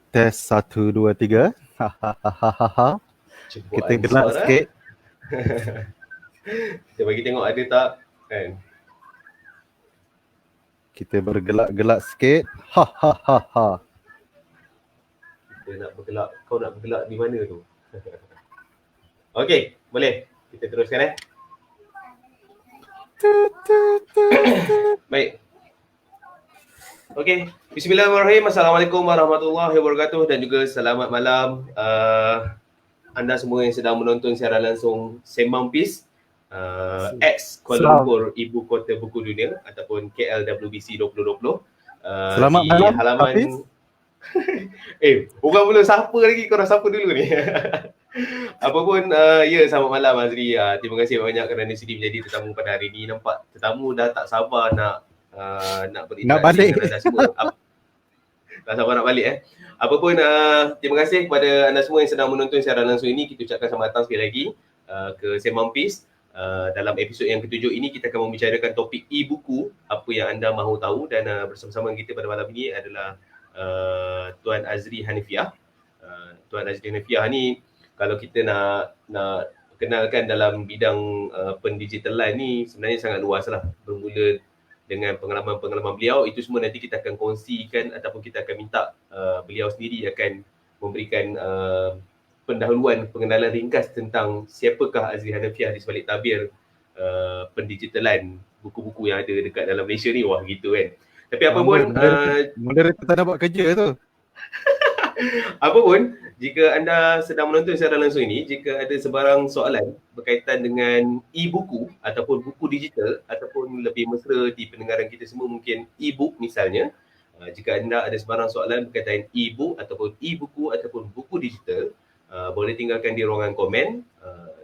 Tes 1, 2, 3. Hahaha. Kita Cepuan gelak suara. sikit. Kita bagi tengok ada tak kan. Kita bergelak-gelak sikit. Hahaha. Kita nak bergelak. Kau nak bergelak di mana tu? Okey, boleh. Kita teruskan Baik. Okey. Bismillahirrahmanirrahim. Assalamualaikum warahmatullahi wabarakatuh dan juga selamat malam anda semua yang sedang menonton siaran langsung Sembang Peace X Kuala Lumpur, Ibu Kota Buku Dunia ataupun KLWBC 2020 Selamat di malam, halaman Hafiz. Orang belum siapa lagi, korang siapa dulu ni? Apapun, ya selamat malam Azri. Terima kasih banyak kerana sudi menjadi tetamu pada hari ini. Nampak tetamu dah tak sabar nak berinteraksi balik. dengan anda semua. Tak sabar nak balik Apapun, terima kasih kepada anda semua yang sedang menonton siaran langsung ini. Kita ucapkan selamat datang sekali lagi ke Sembang Peace. Dalam episod yang ke-7 ini kita akan membicarakan topik e-buku, apa yang anda mahu tahu, dan bersama-sama kita pada malam ini adalah Tuan Azri Hanifiah. Tuan Azri Hanifiah ni kalau kita nak kenalkan dalam bidang pendigitalan ni sebenarnya sangat luas lah. Bermula dengan pengalaman-pengalaman beliau, itu semua nanti kita akan kongsikan ataupun kita akan minta beliau sendiri akan memberikan pendahuluan, pengenalan ringkas tentang siapakah Azri Hanifiah di sebalik tabir pendigitalan buku-buku yang ada dekat dalam Malaysia ni. Wah gitu kan. Tapi apa pun moderator tak nak buat kerja tu. Apa pun, jika anda sedang menonton secara langsung ini, jika ada sebarang soalan berkaitan dengan e-buku ataupun buku digital ataupun lebih mesra di pendengaran kita semua mungkin e-book misalnya, jika anda ada sebarang soalan berkaitan e-book ataupun e-buku ataupun buku digital, boleh tinggalkan di ruangan komen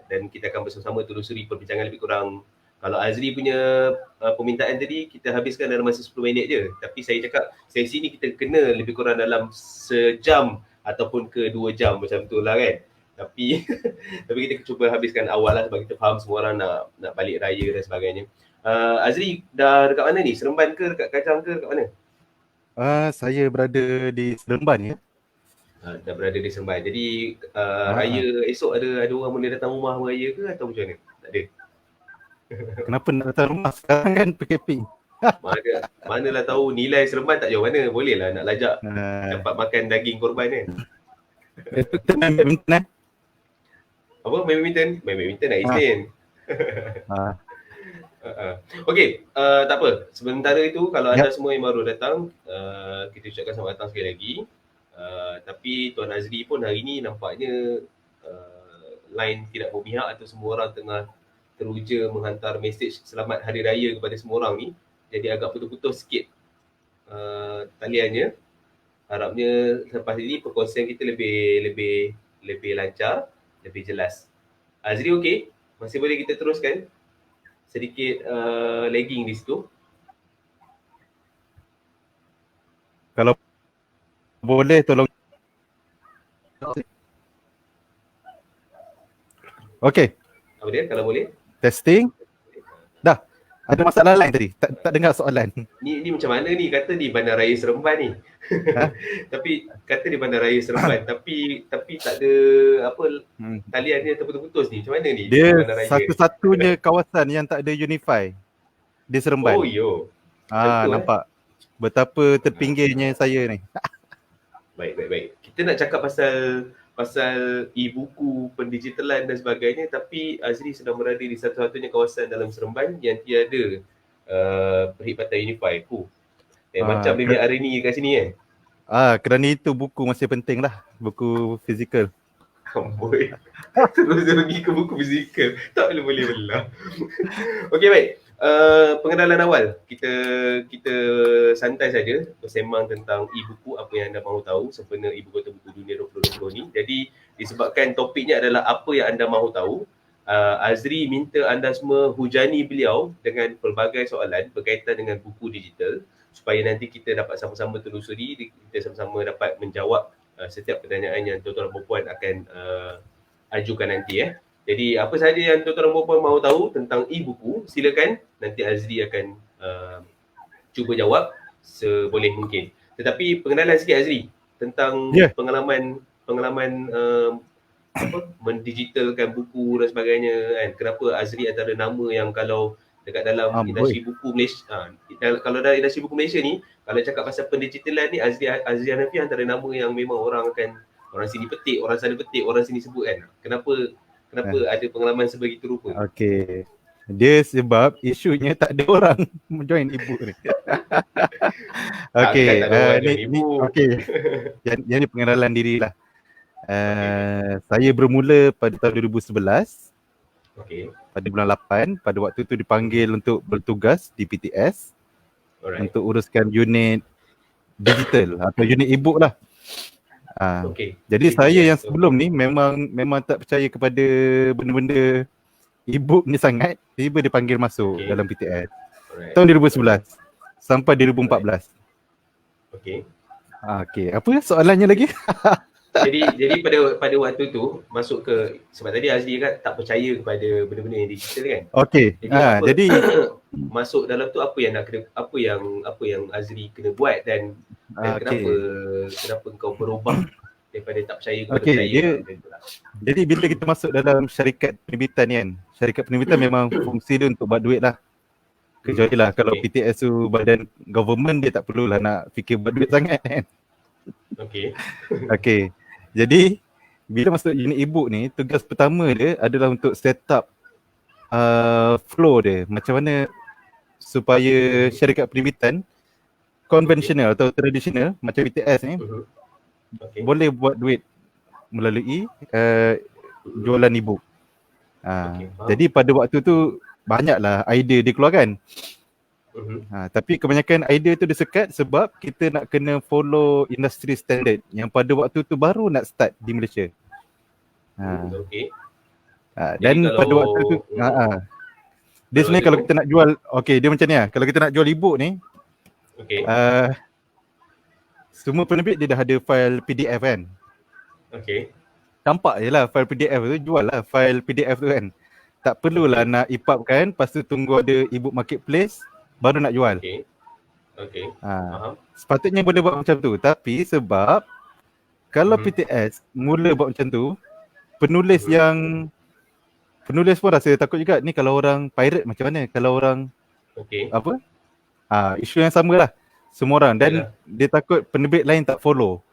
dan kita akan bersama-sama telusuri perbincangan lebih kurang. Kalau Azri punya permintaan tadi, kita habiskan dalam masa 10 minit je. Tapi saya cakap, sesi ni kita kena lebih kurang dalam sejam ataupun ke 2 jam macam tu lah kan. Tapi tapi kita cuba habiskan awal lah sebab kita faham semua orang nak balik raya dan sebagainya. Azri dah dekat mana ni? Seremban ke, dekat Kajang ke, dekat mana? Saya berada di Seremban ya. Dah berada di Seremban. Jadi raya esok ada orang boleh datang rumah raya ke atau macam mana? Tak ada. Kenapa nak datang rumah sekarang kan PKP? Manalah tahu nilai Seremban tak jauh mana. Boleh lah nak lajak dapat makan daging korban kan. Kita main badminton Apa? Main badminton? Main badminton hari Isnin. Okey, tak apa. Sementara itu kalau anda semua yang baru datang, kita ucapkan selamat datang sekali lagi. Tapi Tuan Azri pun hari ni nampaknya line tidak berpihak atau semua orang tengah teruja menghantar mesej selamat hari raya kepada semua orang ni. Jadi agak putus-putus sikit taliannya. Harapnya selepas ini perkongsian kita lebih lancar, lebih jelas. Azri okey? Masih boleh kita teruskan? Sedikit lagging di situ. Kalau boleh tolong. Okey. Apa dia? Kalau boleh? Testing. Dah. Ada masalah lain tadi? Tak dengar soalan. Ni macam mana ni? Kata di Bandaraya Seremban ni. Tapi kata di Bandaraya Seremban tapi tak ada apa taliannya terputus-putus ni. Macam mana ni? Dia satu-satunya kawasan yang tak ada Unify di Seremban. Oh yo. Nampak betapa terpinggirnya saya ni. Baik. Kita nak cakap pasal e-buku, pendigitalan dan sebagainya, tapi Azri sedang berada di satu-satunya kawasan dalam Seremban yang tiada perkhidmatan Unify. Macam Bibi Arini kat sini kan? Kerana itu buku masih penting lah, buku fizikal. Amboi. Terus dia pergi ke buku fizikal. Tak boleh belah. Okey baik. Pengenalan awal. Kita santai saja bersembang tentang e-buku, apa yang anda mahu tahu sempena Ibu Kota Buku Dunia 2020 ni. Jadi disebabkan topiknya adalah apa yang anda mahu tahu, Azri minta anda semua hujani beliau dengan pelbagai soalan berkaitan dengan buku digital supaya nanti kita dapat sama-sama telusuri, kita sama-sama dapat menjawab setiap pertanyaan yang tuan-tuan dan puan akan ajukan nanti Jadi apa sahaja yang tuan-tuan dan puan mahu tahu tentang e-buku, silakan. Nanti Azri akan cuba jawab seboleh mungkin. Tetapi pengenalan sikit Azri. tentang Ya. pengalaman mendigitalkan buku dan sebagainya kan. Kenapa Azri antara nama yang kalau dekat dalam industri buku Malaysia, kalau dalam industri buku Malaysia ni, kalau cakap pasal pendigitalan ni, Azri Hanafi antara nama yang memang orang sini petik, orang sana petik, orang sini sebut kan. Kenapa ada pengalaman sebegitu rupa? Okey. Dia sebab isunya tak ada orang join e-book ni. Okey, tak ada orang join ni e-book. okey. Yang ni pengenalan diri lah. Saya bermula pada tahun 2011. Okey. Pada bulan 8, pada waktu tu dipanggil untuk bertugas di PTS. Alright. Untuk uruskan unit digital atau unit e-book lah. Okey. Jadi saya yang sebelum ni memang tak percaya kepada benda-benda e-book ni sangat. Tiba dipanggil masuk dalam PTS. Alright. Tahun 2011 sampai 2014. Okey. Okey, apa soalannya lagi? Jadi pada waktu tu masuk ke, sebab tadi Azri kan tak percaya kepada benda-benda yang digital kan. Okey. Jadi masuk dalam tu apa yang Azri kena buat dan kenapa kau berubah daripada tak percaya kepada percaya. Jadi bila kita masuk dalam syarikat penerbitan ni kan, syarikat penerbitan memang fungsi dia untuk buat duit lah. Kecuali lah kalau PTS tu badan government, dia tak perlulah nak fikir buat duit sangat kan. Okey. Jadi bila masuk unit e-book ni, tugas pertama dia adalah untuk set up flow dia. Macam mana supaya syarikat penerbitan konvensional atau tradisional macam PTS ni boleh buat duit melalui jualan e-book. Jadi pada waktu tu banyaklah idea dikeluarkan. Tapi kebanyakan idea tu disekat sebab kita nak kena follow industry standard yang pada waktu tu baru nak start di Malaysia. Dan pada waktu tu dia sebenarnya kalau kita nak jual, dia macam ni lah. Kalau kita nak jual e-book ni, semua penerbit dia dah ada file PDF kan. Campak je lah file PDF tu, jual lah file PDF tu kan. Tak perlulah nak EPUB kan, lepas tu tunggu ada e-book marketplace baru nak jual. Sepatutnya boleh buat macam tu, tapi sebab kalau PTS mula buat macam tu, penulis pun rasa takut juga, ni kalau orang pirate macam mana, kalau orang isu yang sama lah semua orang, dan dia takut penerbit lain tak follow.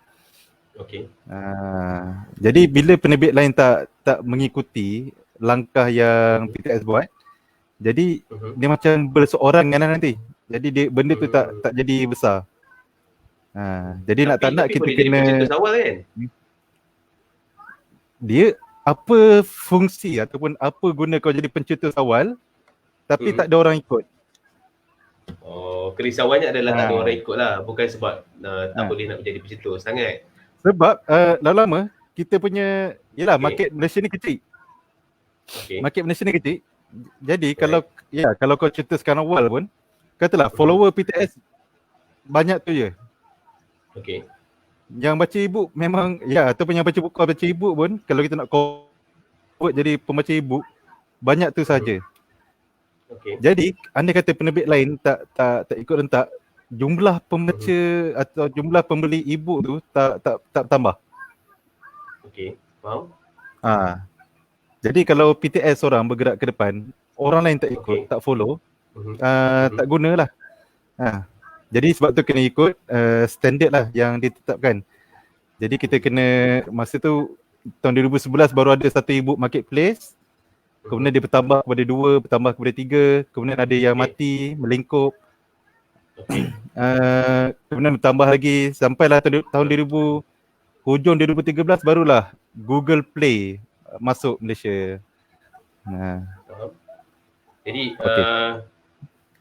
Jadi bila penerbit lain tak mengikuti langkah yang PTS buat, jadi dia macam berseorangan nanti. Jadi benda tu tak jadi besar. Jadi nak tak nak kita kena awal kan. Dia apa fungsi ataupun apa guna kau jadi pencetus awal tapi tak ada orang ikut. Kerisauannya adalah tak ada orang ikut lah, bukan sebab tak boleh nak menjadi pencetus sangat. Sebab lama-lama kita punya market Malaysia ni kecil. Market Malaysia ni kecil. Jadi kalau kau cetuskan awal pun, katalah follower PTS banyak tu je. Yang baca e-book memang ataupun yang baca e-book pun, kalau kita nak convert jadi pembaca e-book, banyak tu saja. Jadi andai kata penerbit lain tak ikut rentak, jumlah pembaca atau jumlah pembeli e-book tu tak tambah. Faham? Jadi kalau PTS orang bergerak ke depan, orang lain tak ikut, tak follow, tak gunalah. Jadi sebab tu kena ikut standard lah yang ditetapkan. Jadi kita kena, masa tu tahun 2011 baru ada satu e-book marketplace. Kemudian dia bertambah kepada 2, bertambah kepada 3, kemudian ada yang mati, melingkup. Kemudian bertambah lagi sampailah tahun 2000, hujung 2013 barulah Google Play masuk Malaysia. Jadi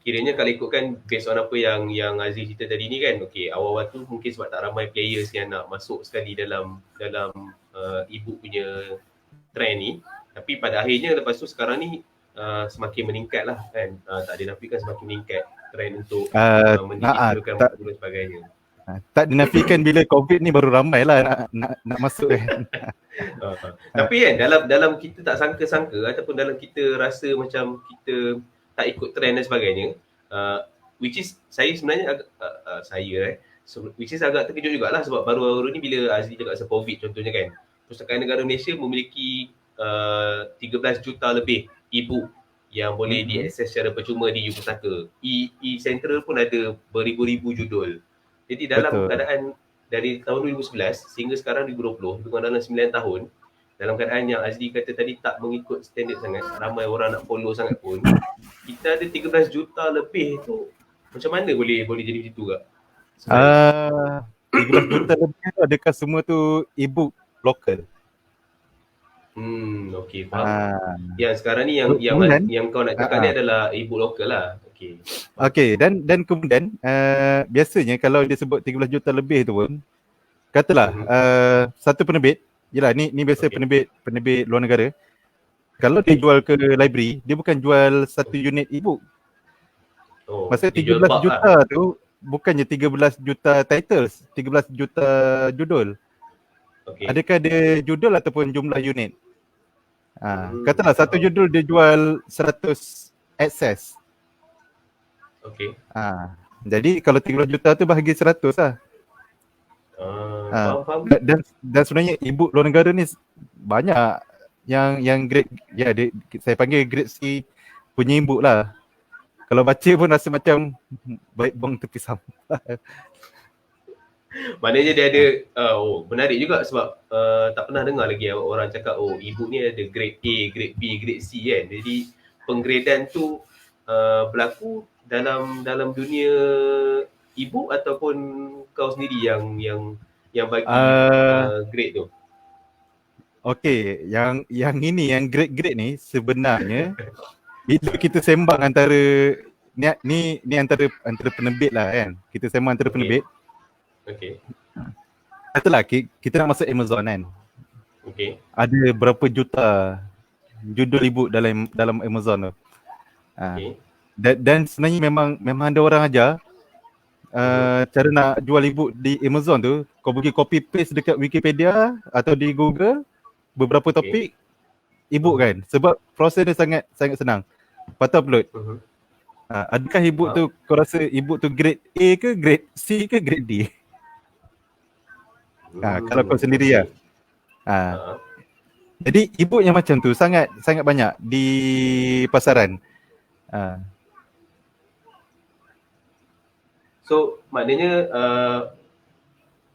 kiranya kalau ikutkan based on apa yang Aziz cerita tadi ni kan, awal-awal tu mungkin sebab tak ramai players yang nak masuk sekali dalam e-book punya trend ni, tapi pada akhirnya lepas tu sekarang ni semakin meningkat lah kan. Tak dinafikan semakin meningkat trend untuk mendigitalkan buku dan sebagainya. Tak dinafikan bila COVID ni baru ramai lah nak masuk kan. Tapi kan dalam kita tak sangka-sangka ataupun dalam kita rasa macam kita tak ikut trend dan sebagainya, which is saya sebenarnya which is agak terkejut jugalah sebab baru-baru ni bila Azli cakap pasal COVID contohnya kan, Pustakaan Negara Malaysia memiliki 13 juta lebih e-book yang boleh diakses secara percuma di Pustaka. E-Central pun ada beribu-ribu judul. Jadi dalam keadaan dari tahun 2011 sehingga sekarang 2020, dengan dalam 9 tahun, dalam keadaan yang Azli kata tadi tak mengikut standard sangat, ramai orang nak follow sangat pun, kita ada 13 juta lebih tu, macam mana boleh jadi macam tu kak? 13 juta lebih tu, adakah semua tu e-book lokal? Okey, faham. Yang sekarang ni yang kau nak cakap ni adalah e-book lokal lah. Okey, dan kemudian biasanya kalau dia sebut 13 juta lebih tu pun, katalah satu penerbit, yelah ni biasa penerbit luar negara, kalau dia jual ke library, dia bukan jual satu unit e-book. Maksudnya 13 juta tu bukannya 13 juta titles, 13 juta judul. Adakah dia judul ataupun jumlah unit? Katalah satu judul dia jual 100 access. Jadi kalau 13 juta tu bahagi 100 lah. Faham. Dan sebenarnya e-book luar negara ni banyak yang grade, saya panggil grade C punya e-book lah. Kalau baca pun rasa macam baik buang tepi sampah. Maknanya dia ada, menarik juga sebab tak pernah dengar lagi orang cakap e-book ni ada grade A, grade B, grade C kan. Jadi penggradean tu berlaku dalam dunia e-book ataupun kau sendiri yang bagi grade tu? Okey, yang ini, yang grade-grade ni sebenarnya bila kita sembang antara ni antara penerbit lah kan. Kita sembang antara penerbit. Katalah kita nak masuk Amazon kan. Ada berapa juta judul e-book dalam Amazon tu. Dan sebenarnya memang ada orang ajar cara nak jual e-book di Amazon tu, kau pergi copy paste dekat Wikipedia atau di Google beberapa topik e-book kan. Sebab proses dia sangat senang. Lepas tu upload. Adakah e-book tu kau rasa e-book tu grade A ke, grade C ke, grade D? Kalau kau sendiri lah. Jadi e-book yang macam tu sangat banyak di pasaran. So maknanya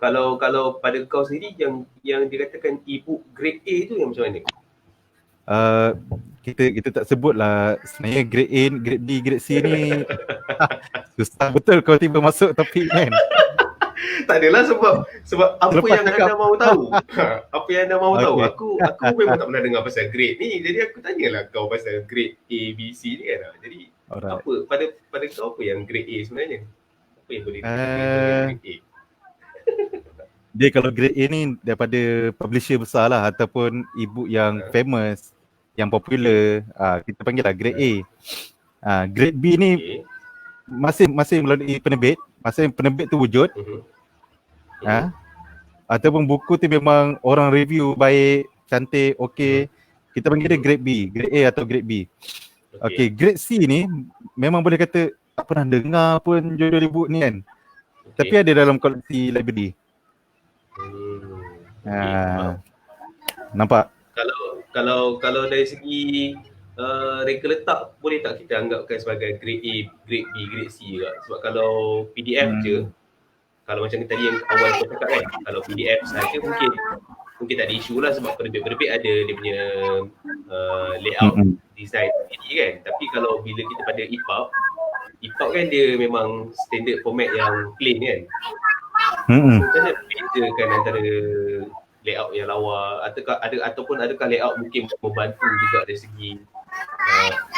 kalau pada kau sendiri yang dikatakan e-book grade A tu yang macam mana? Kita tak sebut lah sebenarnya grade A, grade B, grade C ni susah betul kau tiba masuk topik kan. Tak adalah sebab apa lepas yang anda mahu tahu. Apa yang anda mahu tahu. Aku memang tak pernah dengar pasal grade ni. Jadi aku tanyalah kau pasal grade A, B, C ni kan. Jadi apa pada kau apa yang grade A sebenarnya? Apa yang boleh grade A? Dia kalau grade A ni daripada publisher besar lah ataupun e-book yang famous, yang popular, kita panggil lah grade A. Grade B ni masih melalui penerbit, masa penerbit tu wujud. Ataupun buku tu memang orang review baik, cantik, okey, kita panggil dia grade B, grade A atau grade B. Okey, grade C ni memang boleh kata tak pernah dengar pun judul e-book ni kan. Tapi ada dalam koleksi library. Nampak? Kalau dari segi reka letak, boleh tak kita anggapkan sebagai grade A, grade B, grade C juga? Sebab kalau PDF je, kalau macam tadi yang awal kau cakap kan, kalau PDF saja mungkin tak ada isu lah sebab penerbit-penerbit ada dia punya layout, design sendiri kan. Tapi kalau bila kita pada EPUB kan dia memang standard format yang plain kan. Macam mana bezakan antara layout yang lawa ataupun adakah layout mungkin membantu juga dari segi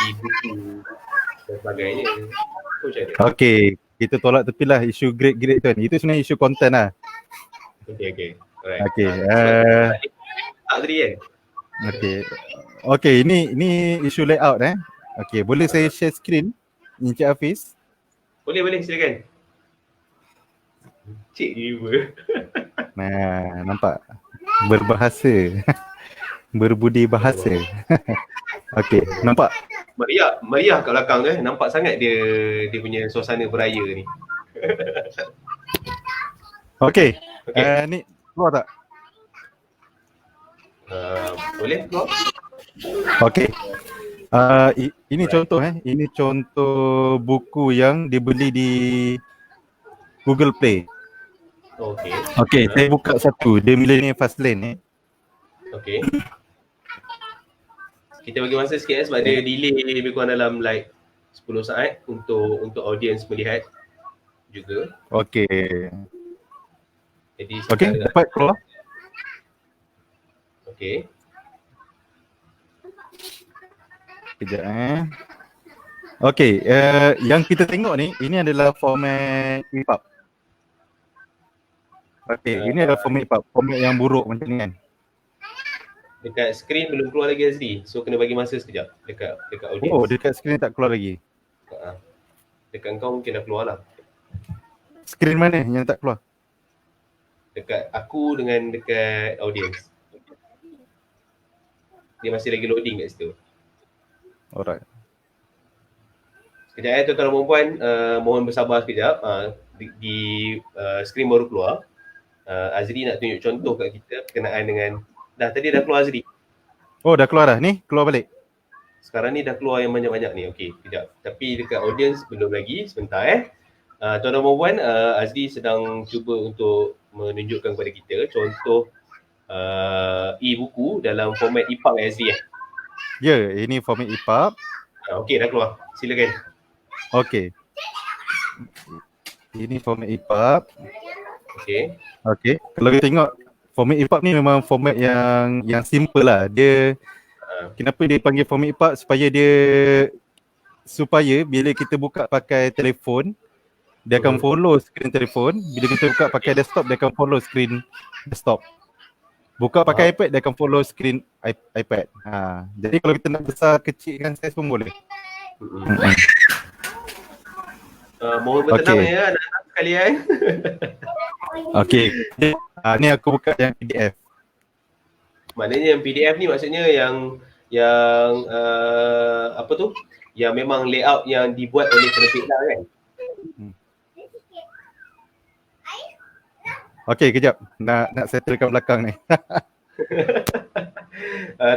e-buku dan sebagainya? Okey, kita tolak tepilah isu grade tu kan. Itu sebenarnya isu konten lah. Okey. Alright. Okey. Tadi kan? Okey, ini isu layout Okey, boleh saya share screen Encik Hafiz? Boleh silakan. Cik river. Nah, nampak? Berbahasa. Berbudi bahasa. Okey, nampak? Meriah kat belakang tu nampak sangat dia punya suasana beraya ni. Okay. Okay. Ni keluar tak? Boleh keluar? Okay. Ini contoh Ini contoh buku yang dibeli di Google Play. Okay. Okay, saya buka satu. Dia Millennium Fastlane Okay. Kita bagi masa sikit sebab dia delay lebih kurang dalam like 10 saat untuk audience melihat juga. Okay. Jadi Okay, secara dapat keluar. Okay. Kejap Okay, yang kita tengok ni, ini adalah format EPUB. Okay, ini adalah format EPUB. Format yang buruk macam ni kan. Dekat skrin belum keluar lagi SD. So kena bagi masa sekejap dekat audience. Oh, dekat skrin tak keluar lagi. Dekat kau mungkin dah keluar lah. Skrin mana yang tak keluar? Dekat aku dengan dekat audience. Dia masih lagi loading kat situ. Alright. Sekejap tuan-tuan dan puan-puan, mohon bersabar sekejap. Di skrin baru keluar. Azri nak tunjuk contoh kat kita berkenaan dengan tadi dah keluar Azri. Oh, dah keluar dah. Ni keluar balik. Sekarang ni dah keluar yang banyak-banyak ni. Okey, kejap. Tapi dekat audience belum lagi. Sebentar tuan-tuan dan puan-puan, Azri sedang cuba untuk menunjukkan kepada kita contoh e-buku dalam format EPUB Azri Ya, ini format EPUB. Okey, dah keluar. Silakan. Okey. Ini format EPUB. Okey. Kalau kita tengok format EPUB ni memang format yang simple lah. Dia kenapa dia panggil format EPUB supaya bila kita buka pakai telefon, dia akan follow skrin telefon. Bila kita buka pakai desktop, dia akan follow skrin desktop. Buka pakai iPad, dia akan follow skrin iPad. Jadi kalau kita nak besar kecilkan saiz pun boleh. Mohon bertenang anak-anak sekalian. Okey. Ni aku buka yang PDF. Maknanya yang PDF ni maksudnya yang apa tu? Yang memang layout yang dibuat oleh penerbit lah kan? Okey, kejap. Nak settlekan belakang ni.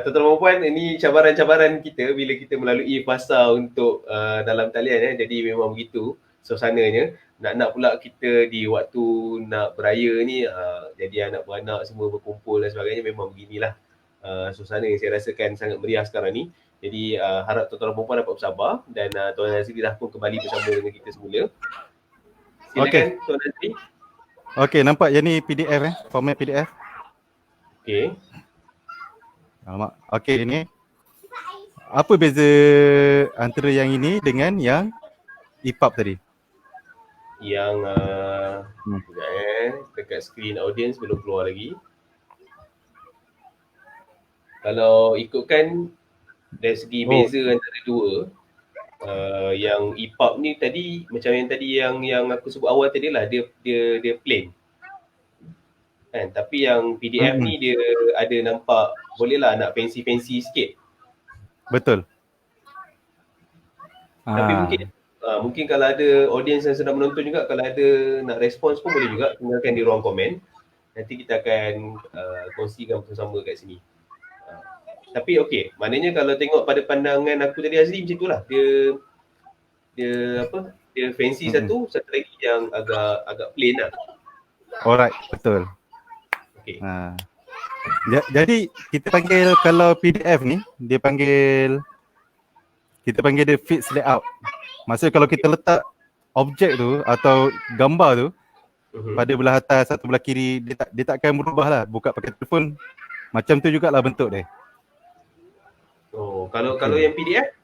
Tuan-tuan dan puan, ini cabaran-cabaran kita bila kita melalui fasa untuk dalam talian Jadi memang begitu suasananya. Nak pula kita di waktu nak beraya ni, jadi anak beranak semua berkumpul dan sebagainya, memang beginilah suasana yang saya rasakan sangat meriah sekarang ni. Jadi harap tuan-tuan dan puan dapat bersabar dan Tuan Azri dah pun kembali bersama dengan kita semula. Silakan Tuan Azri. Okey, nampak yang ni PDF format PDF. Okey. Alamak. Okey, ini. Apa beza antara yang ini dengan yang EPUB tadi? Yang dekat skrin audience belum keluar lagi. Kalau ikutkan dari segi beza antara dua, yang EPUB ni tadi macam yang tadi yang aku sebut awal tadi lah, dia plain kan, tapi yang PDF ni dia ada nampak bolehlah nak fancy sikit. Betul. Tapi mungkin kalau ada audience yang sedang menonton juga, kalau ada nak respons pun boleh juga, tinggalkan di ruang komen. Nanti kita akan kongsikan bersama kat sini. Tapi okey, maknanya kalau tengok pada pandangan aku tadi Azri macam itulah. Dia apa? Dia fancy satu lagi yang agak plain lah. Alright, betul. Okey. Jadi kita panggil, kalau PDF ni kita panggil dia fixed layout. Maksudnya kalau kita letak objek tu atau gambar tu pada belah atas atau belah kiri, dia tak akan berubah lah. Buka pakai telefon macam tu jugalah bentuk dia. Kalau yang PDF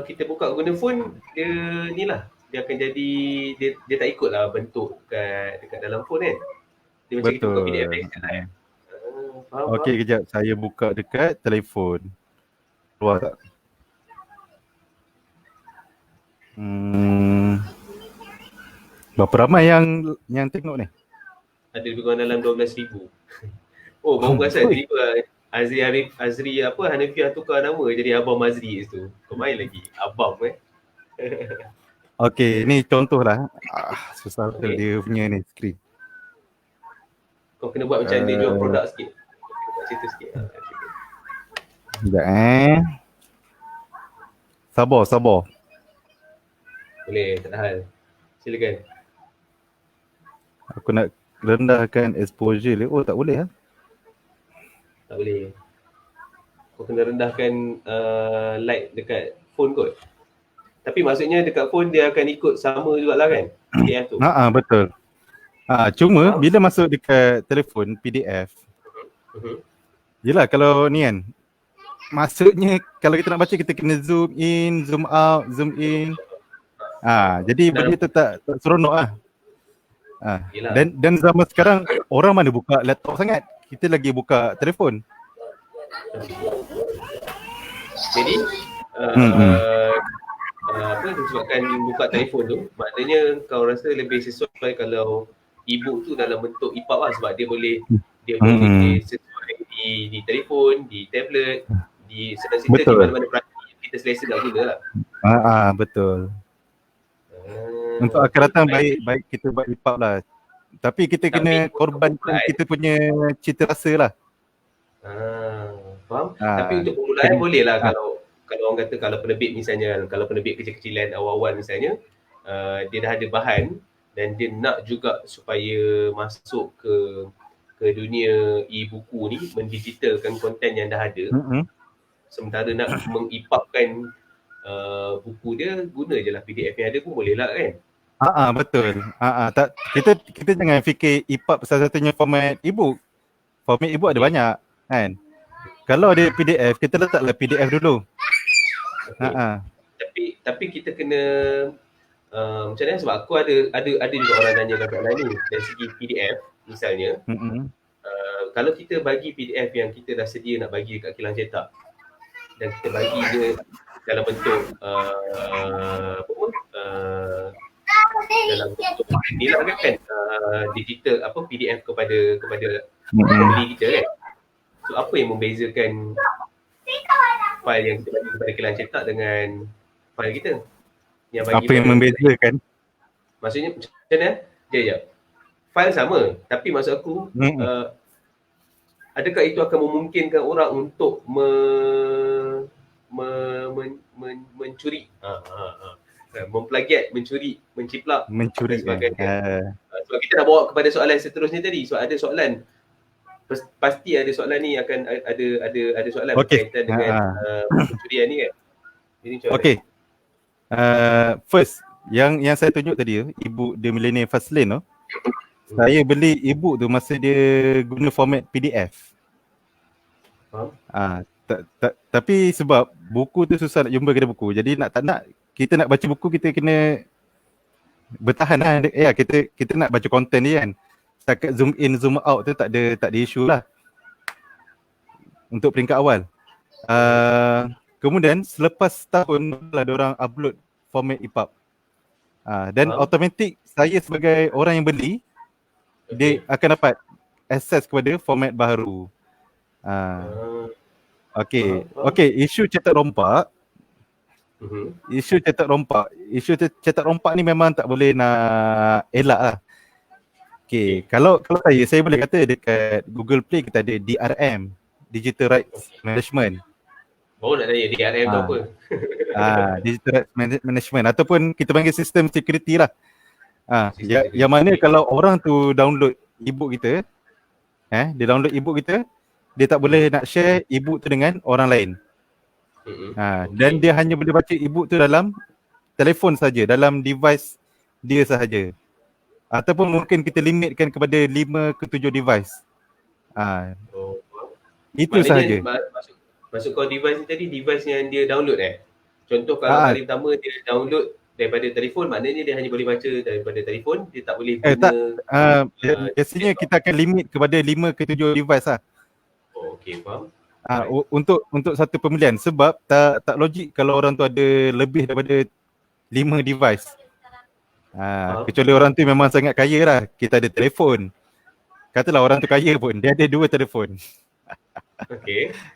kita buka guna phone, dia ni lah, dia akan jadi dia tak ikutlah bentuk dekat dalam phone kan. Dia macam kita buka PDF lah. Okey, kejap saya buka dekat telefon. Keluar tak? Berapa ramai yang tengok ni? Ada lebih kurang dalam 12,000. Baru perasan tiba Azri Hanafiah tukar nama jadi Abang Azri tu. Kau main lagi Abang Okey, ni contoh lah. Susah betul dia punya ni skrin. Kau kena buat macam dia jual produk sikit. Cerita sikit. Sekejap Sabar. Boleh, tak ada hal. Silakan. Aku nak rendahkan exposure dia. Oh tak boleh Tak boleh. Kau kena rendahkan light dekat phone kot. Tapi maksudnya dekat phone dia akan ikut sama jugalah kan? PDF tu. Betul. Cuma bila masuk dekat telefon PDF, yelah kalau ni kan, maksudnya kalau kita nak baca kita kena zoom in, zoom out, zoom in. Jadi benda tu tak seronok lah. Dan zaman sekarang orang mana buka laptop sangat. Kita lagi buka telefon. Jadi apa disebabkan buka telefon tu, maknanya kau rasa lebih sesuai kalau e-book tu dalam bentuk EPUB lah, sebab dia boleh sesuai di telefon, di tablet, di serta-serta di mana-mana praktik kita selesa nak guna lah. Betul. Untuk akan datang baik kita buat EPUB lah. Tapi kita kena korbankan kita punya cita rasa lah. Faham? Tapi untuk permulaan boleh lah kalau orang kata kalau penerbit misalnya, kalau penerbit kecil-kecilan awal-awal misalnya, dia dah ada bahan dan dia nak juga supaya masuk ke dunia e-buku ni, mendigitalkan konten yang dah ada. Sementara nak meng-EPUBkan buku dia, guna je lah PDF yang ada pun boleh lah kan? Betul. Kita jangan fikir EPUB salah-satunya format e-book. Format e-book ada banyak kan. Kalau ada PDF, kita letaklah PDF dulu. Tapi kita kena macam mana, sebab aku ada juga orang tanya kat ni dari segi PDF misalnya. Kalau kita bagi PDF yang kita dah sedia nak bagi dekat kilang cetak dan kita bagi dia dalam bentuk dalam bentuk ni lah kan, digital PDF kepada pembeli kita kan. So apa yang membezakan file yang kita bagi kepada kilang cetak dengan file kita yang bagi? Apa yang membezakan? Maksudnya macam mana? Sekejap. File sama, tapi maksud aku adakah itu akan memungkinkan orang untuk mencuri, memplagiat, menciplak dan sebagainya. Sebab kita nak bawa kepada soalan seterusnya tadi. So ada soalan, pasti ada soalan ni akan ada soalan berkaitan dengan pencurian ni kan. Okey. First yang saya tunjuk tadi e-book The Millennium Fast Lane tu, saya beli e-book tu masa dia guna format PDF. Tapi sebab buku tu susah nak jumpa kedai buku, jadi kita nak baca buku, kita kena bertahan lah. Kita nak baca konten dia kan. Setakat zoom in zoom out tu tak ada isu lah untuk peringkat awal. Kemudian selepas tahun lah diorang upload format EPUB. Dan automatik saya sebagai orang yang beli, dia akan dapat akses kepada format baru. Okey, isu cetak rompak. Isu cetak rompak ni memang tak boleh nak elak lah. Okey, kalau saya boleh kata dekat Google Play kita ada DRM, Digital Rights Management. Baru nak tanya DRM tu apa? Digital Rights Management ataupun kita panggil sistem security lah. Yang mana kalau orang tu download e-book kita, dia download e-book kita, dia tak boleh nak share e-book tu dengan orang lain. Dan dia hanya boleh baca e-book tu dalam telefon saja, dalam device dia sahaja. Ataupun mungkin kita limitkan kepada 5 ke 7 device. Itu sahaja. Maksud kau device ni tadi, device yang dia download Contoh kalau kali pertama dia download daripada telefon, maknanya dia hanya boleh baca daripada telefon, dia tak boleh guna. Biasanya kita akan limit kepada 5 ke 7 device lah. Okey, faham. Untuk satu pembelian, sebab tak logik kalau orang tu ada lebih daripada 5 device. Kecuali orang tu memang sangat kaya lah. Kita ada telefon. Katalah orang tu kaya pun, dia ada 2 telefon.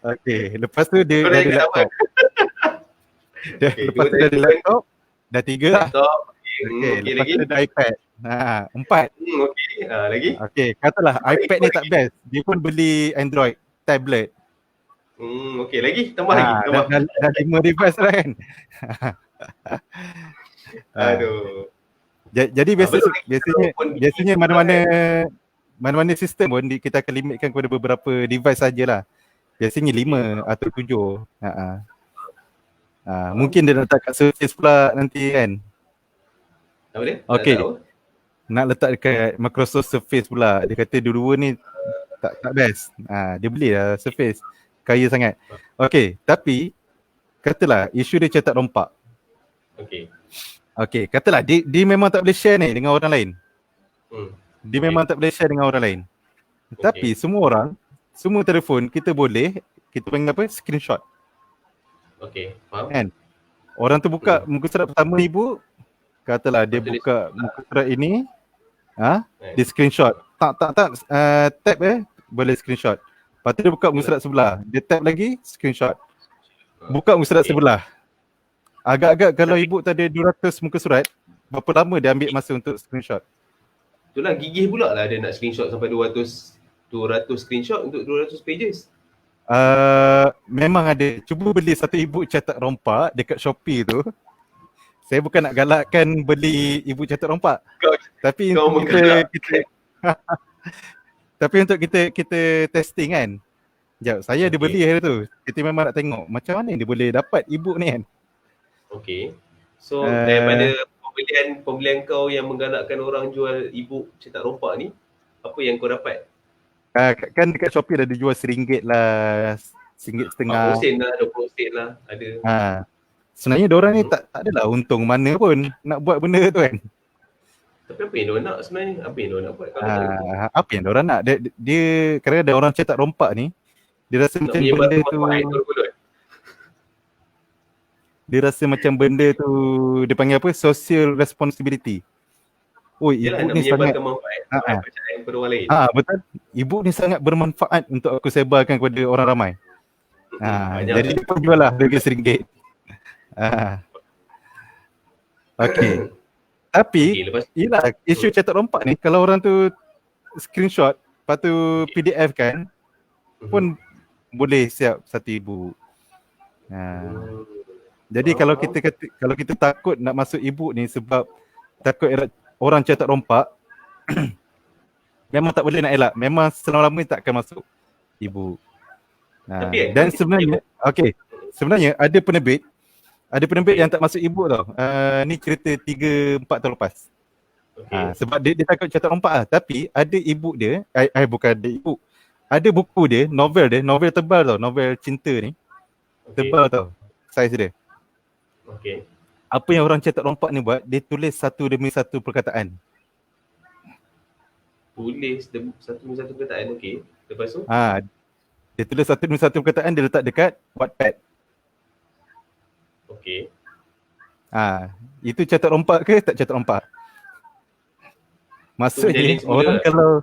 Okey, lepas tu dia ada laptop. Lepas tu dia ada laptop, dah 3 lah. Lepas tu dia ada iPad. Empat. Okey. Lagi? Okay, katalah iPad ni tak best. Dia pun beli Android tablet. Okey. Lagi? Tambah lagi? Dah, Tambah. dah 5 device lah kan. Ah, Aduh. jadi Belum lagi biasanya kalau phone gigi biasanya pula kan. mana-mana sistem pun kita akan limitkan kepada beberapa device sajalah. Biasanya 5 atau 7. Mungkin dia letak kat Surface pula nanti kan. Apa dia? Okay, Tak tahu. nak letak dekat Microsoft Surface pula. Dia kata dua-dua ni tak best. Dia beli lah Surface. Kaya sangat. Okay, tapi katalah isu dia cetak rompak. Okay, katalah dia memang tak boleh share ni dengan orang lain. Dia memang tak boleh share dengan orang lain. Tapi semua orang, semua telefon kita boleh, kita panggil apa? Screenshot. Faham. Kan? Orang tu buka muka surat pertama ibu, katalah dia buka muka surat ini, dia screenshot. Tak tap boleh screenshot. Lepas tu dia buka muka surat sebelah, dia tap lagi, screenshot. Buka muka surat sebelah. Agak-agak kalau ibu tak ada 200 muka surat, berapa lama dia ambil masa untuk screenshot? Itulah gigih pula lah dia nak screenshot sampai 200 screenshot untuk 200 pages. Memang ada. Cuba beli satu ibu cetak rompak dekat Shopee tu. Saya bukan nak galakkan beli ibu cetak rompak. Tapi untuk kita tapi untuk kita testing kan. Sekejap, saya ada beli hari tu. Kita memang nak tengok macam mana dia boleh dapat ibu ni kan. So daripada pembelian kau yang menggalakkan orang jual ibu cetak rompak ni, apa yang kau dapat? Kan dekat Shopee dah dijual RM1 lah, RM1.50. 40 sen lah, 20 sen lah ada. Sebenarnya diorang ni tak adalah untung mana pun nak buat benda tu kan. Tapi apa yang diorang nak sebenarnya? Apa yang diorang nak buat? Apa yang diorang nak? Dia kadang-kadang orang cetak rompak ni, dia rasa macam benda tu, dia rasa macam benda tu, dia panggil apa? Social responsibility. Oh, yalah, ibu ni sangat manfaat kepada orang lain. Betul. Ibu ni sangat bermanfaat untuk aku sebarkan kepada orang ramai. Jadi dia pun jual lah harga RM1. Okay. Tapi yelah, isu cetak rompak ni kalau orang tu screenshot, lepas tu PDF kan, pun boleh siap RM1. Jadi kalau kita takut nak masuk ibu ni sebab takut orang cetak rompak, memang tak boleh nak elak. Memang selama-lamanya tak akan masuk ibu. Dan sebenarnya, sebenarnya ada penerbit yang tak masuk ibu tau. Ni cerita 3-4 tahun lepas. Sebab dia takut cetak rompak lah. Tapi ada ibu dia, bukan ada ibu. Ada buku dia, novel tebal tau, novel cinta ni. Tebal tau, saiz dia. Apa yang orang cetak rompak ni buat, dia tulis satu demi satu perkataan. Satu demi satu perkataan, lepas tu? Dia tulis satu demi satu perkataan, dia letak dekat Wattpad. Itu cetak rompak ke tak cetak rompak? Maksudnya orang kalau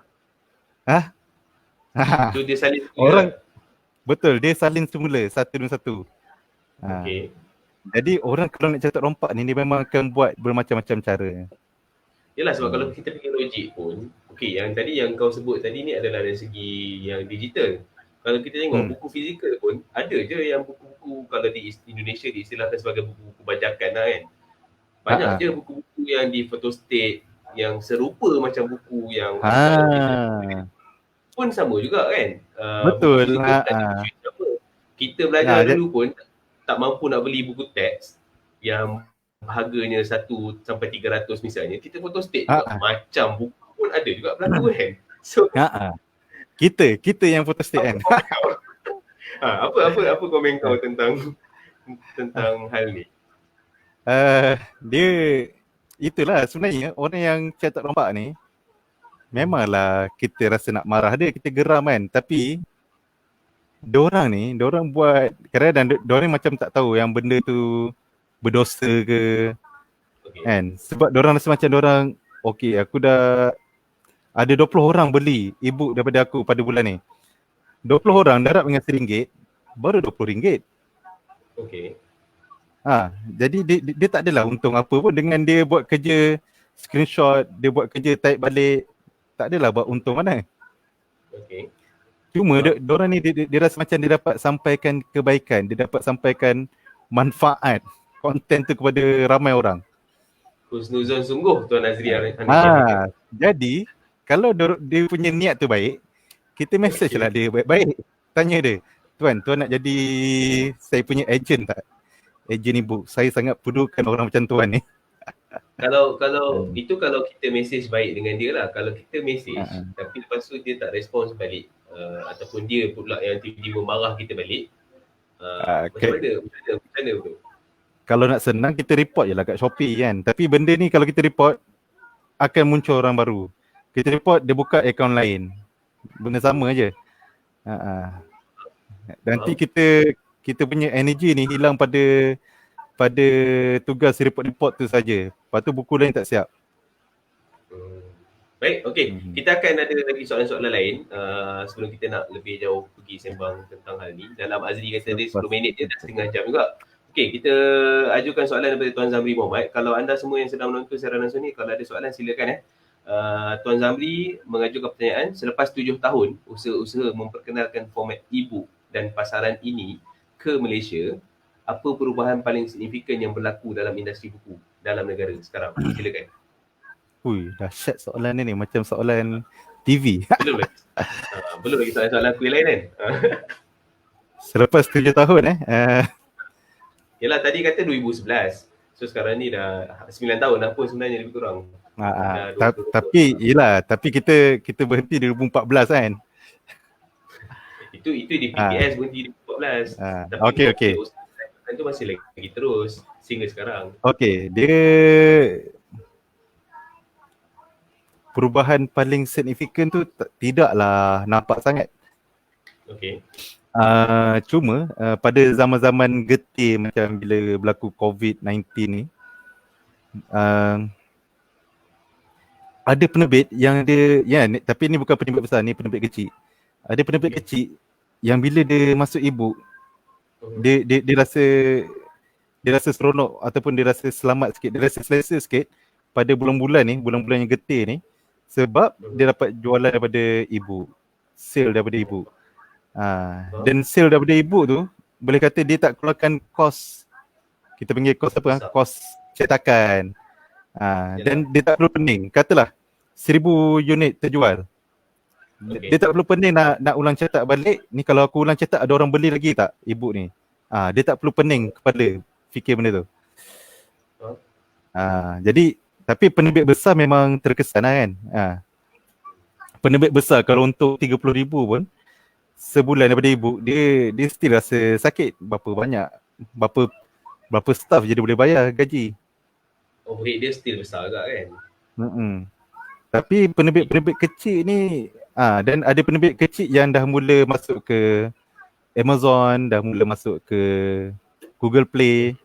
itu dia salin orang betul, dia salin semula satu demi satu. Jadi orang kalau nak cetak rompak ni, dia memang akan buat bermacam-macam cara. Yalah, sebab kalau kita fikir logik pun, yang tadi yang kau sebut tadi ni adalah dari segi yang digital. Kalau kita tengok buku fizikal pun, ada je yang buku-buku kalau di Indonesia diistilahkan sebagai buku-buku bajakan lah kan. Banyak je buku-buku yang di photostate yang serupa macam buku yang pun sama juga kan. Betul. Kita belajar dulu pun tak mampu nak beli buku teks yang harganya 1 sampai 300 misalnya, kita photostate juga macam buku pun ada juga berlaku kan. So kita yang photostate kan. Apa komen kau tentang hal ni? Dia itulah sebenarnya orang yang cetak rompak ni, memanglah kita rasa nak marah dia, kita geram kan. Tapi diorang buat kadang-kadang diorang macam tak tahu yang benda tu berdosa ke kan. Sebab diorang rasa macam diorang aku dah ada 20 orang beli e-book daripada aku pada bulan ni. 20 orang darab dengan RM1 baru RM20. Jadi dia tak adalah untung apa pun dengan dia buat kerja screenshot, dia buat kerja type balik, tak adalah buat untung mana. Okey. Cuma diorang ni dia rasa macam dia dapat sampaikan kebaikan, dia dapat sampaikan manfaat konten tu kepada ramai orang. Husnuzon sungguh Tuan Azri Anisyah. Jadi kalau dia punya niat tu baik, kita message lah dia baik-baik. Tanya dia, tuan nak jadi saya punya agent tak? Agent ibu, saya sangat perlukan orang macam tuan ni. Kalau itu kalau kita message baik dengan dia lah. Kalau kita message tapi lepas tu dia tak respons balik, ataupun dia pula yang tiba-tiba marah kita balik, macam mana tu? Kalau nak senang kita report je lah kat Shopee kan. Tapi benda ni kalau kita report akan muncul orang baru. Kita report dia buka akaun lain. Benda sama je. Nanti kita punya energy ni hilang pada tugas report tu saja. Lepas tu buku lain tak siap. Baik, okey. Kita akan ada lagi soalan-soalan lain sebelum kita nak lebih jauh pergi sembang tentang hal ni. Dalam Azri kata dia 10 minit je, dah setengah jam juga. Okey, kita ajukan soalan daripada Tuan Zamri Mohamad. Kalau anda semua yang sedang menonton secara langsung ni, kalau ada soalan silakan. Tuan Zamri mengajukan pertanyaan, selepas 7 tahun usaha-usaha memperkenalkan format e-book dan pasaran ini ke Malaysia, apa perubahan paling signifikan yang berlaku dalam industri buku dalam negara sekarang? Silakan. Dahsyat soalan ni macam soalan TV. Belum lagi soalan-soalan kuih lain kan? Selepas 7 tahun Yalah, tadi kata 2011. So sekarang ni dah 9 tahun dah pun sebenarnya lebih kurang. Tapi kita berhenti di 2014 kan. Itu di PPS berhenti di 2014. Okey. Itu masih lagi terus sehingga sekarang. Okey, dia perubahan paling signifikan tu tidaklah nampak sangat. Okey. Cuma pada zaman-zaman getir macam bila berlaku COVID-19 ni, ada penerbit yang dia, tapi ni bukan penerbit besar, ni penerbit kecil. Ada penerbit kecil yang bila dia masuk e-book, dia rasa seronok ataupun dia rasa selamat sikit, dia rasa selesa sikit pada bulan-bulan yang getir ni, sebab dia dapat jualan daripada e-book, sale daripada e-book. Dan sale daripada e-book tu boleh kata dia tak keluarkan kos, kita panggil kos apa? Kos cetakan. Dan dia tak perlu pening. Katalah 1000 unit terjual. Dia tak perlu pening nak ulang cetak balik. Ni kalau aku ulang cetak ada orang beli lagi tak e-book ni? Dia tak perlu pening kepala fikir benda tu. Jadi tapi penerbit besar memang terkesan lah kan. Penerbit besar kalau untuk 30,000 pun sebulan daripada e-book, dia still rasa sakit. Berapa staff je dia boleh bayar gaji. Overhead dia still besar agak kan. Tapi penerbit kecil ni, dan ada penerbit kecil yang dah mula masuk ke Amazon, dah mula masuk ke Google Play.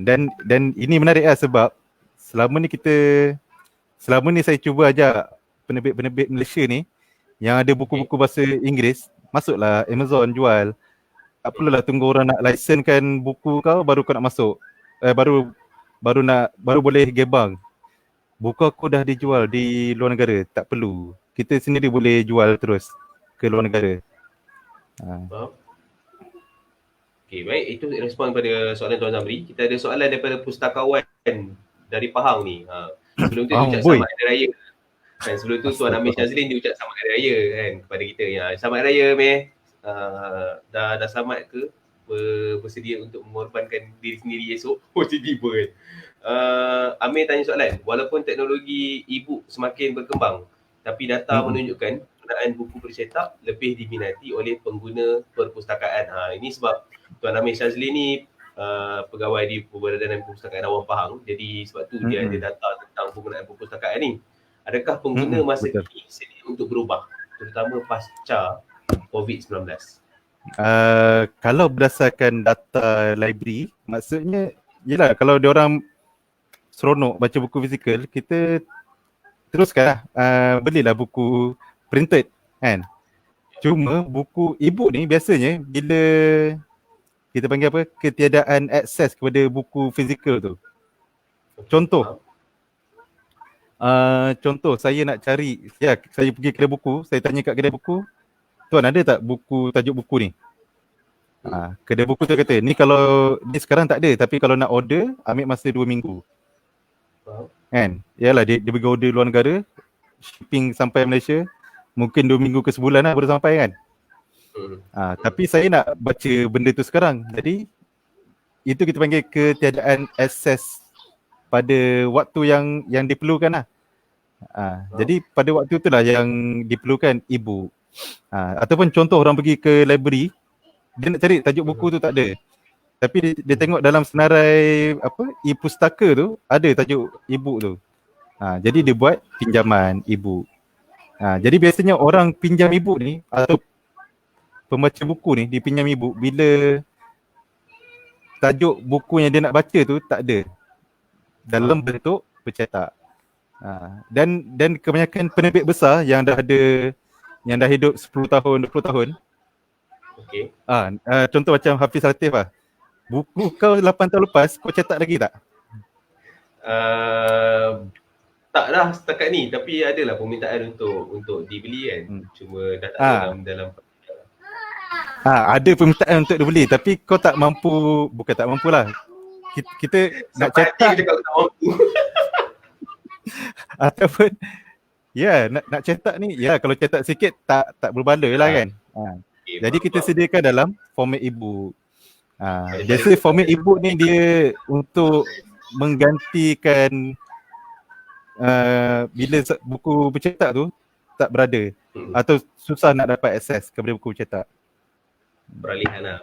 Dan ini menarik lah sebab selama ni saya cuba ajak penerbit Malaysia ni yang ada buku-buku bahasa Inggeris, masuklah Amazon jual. Tak perlulah tunggu orang nak licensekan buku kau baru kau nak masuk. Baru boleh gebang. Buku aku dah dijual di luar negara, tak perlu. Kita sendiri boleh jual terus ke luar negara. Okey, baik, itu respon pada soalan Tuan Zamri. Kita ada soalan daripada pustakawan dari Pahang ni. Sebelum tu ucap selamat hari raya. Dan sebelum tu Tuan Amir Syazlin dia ucap selamat hari raya kan kepada kita. Selamat hari raya Amir. Dah selamat ke? Bersedia untuk mengorbankan diri sendiri esok? Tiba-tiba kan. Amir tanya soalan, walaupun teknologi e-book semakin berkembang, tapi data menunjukkan penggunaan buku bercetak lebih diminati oleh pengguna perpustakaan. Ini sebab Tuan Amir Syazli ni pegawai di Perbadan Perpustakaan Awam Pahang. Jadi sebab tu dia ada data tentang penggunaan perpustakaan ni. Adakah pengguna masa kini sedia untuk berubah, terutama pasca COVID-19? Kalau berdasarkan data library, maksudnya yelah kalau diorang seronok baca buku fizikal, kita teruskan belilah buku printed kan. Cuma buku e-book ni biasanya bila kita panggil apa, ketiadaan akses kepada buku fizikal tu. Contoh, Contoh saya nak cari, saya pergi kedai buku, saya tanya kat kedai buku, tuan ada tak buku tajuk buku ni? Kedai buku tu kata, ni kalau ni sekarang tak ada, tapi kalau nak order ambil masa 2 minggu. Kan? Yalah dia bagi order luar negara, shipping sampai Malaysia mungkin 2 minggu ke sebulan lah baru sampai kan. Tapi saya nak baca benda tu sekarang. Jadi itu kita panggil ketiadaan akses pada waktu yang diperlukan lah. Jadi pada waktu tu lah yang diperlukan e-book. Ataupun contoh orang pergi ke library, dia nak cari tajuk buku tu tak ada. Tapi dia tengok dalam senarai e-pustaka tu ada tajuk e-book tu. Jadi dia buat pinjaman e-book. Jadi biasanya orang pinjam e-book ni atau pembaca buku ni dipinjam e-book bila tajuk buku yang dia nak baca tu tak ada dalam bentuk bercetak. Dan kebanyakan penerbit besar yang dah hidup 10 tahun, 20 tahun. Okey. Contoh macam Hafiz Latif lah. Buku kau 8 tahun lepas kau cetak lagi tak? Tak dah setakat ni, tapi adalah permintaan untuk dibeli kan. Cuma dah tak ada dalam ada permintaan untuk dibeli tapi kau tak mampu, bukan tak mampulah. Kita nak cetak je kalau tak mampu. Ataupun nak cetak ni, kalau cetak sikit tak berbala lah kan. Okay, jadi kita sediakan dalam format e-book. Biasa format e-book ni dia untuk menggantikan bila buku bercetak tu tak berada atau susah nak dapat akses kepada buku bercetak. Peralihan.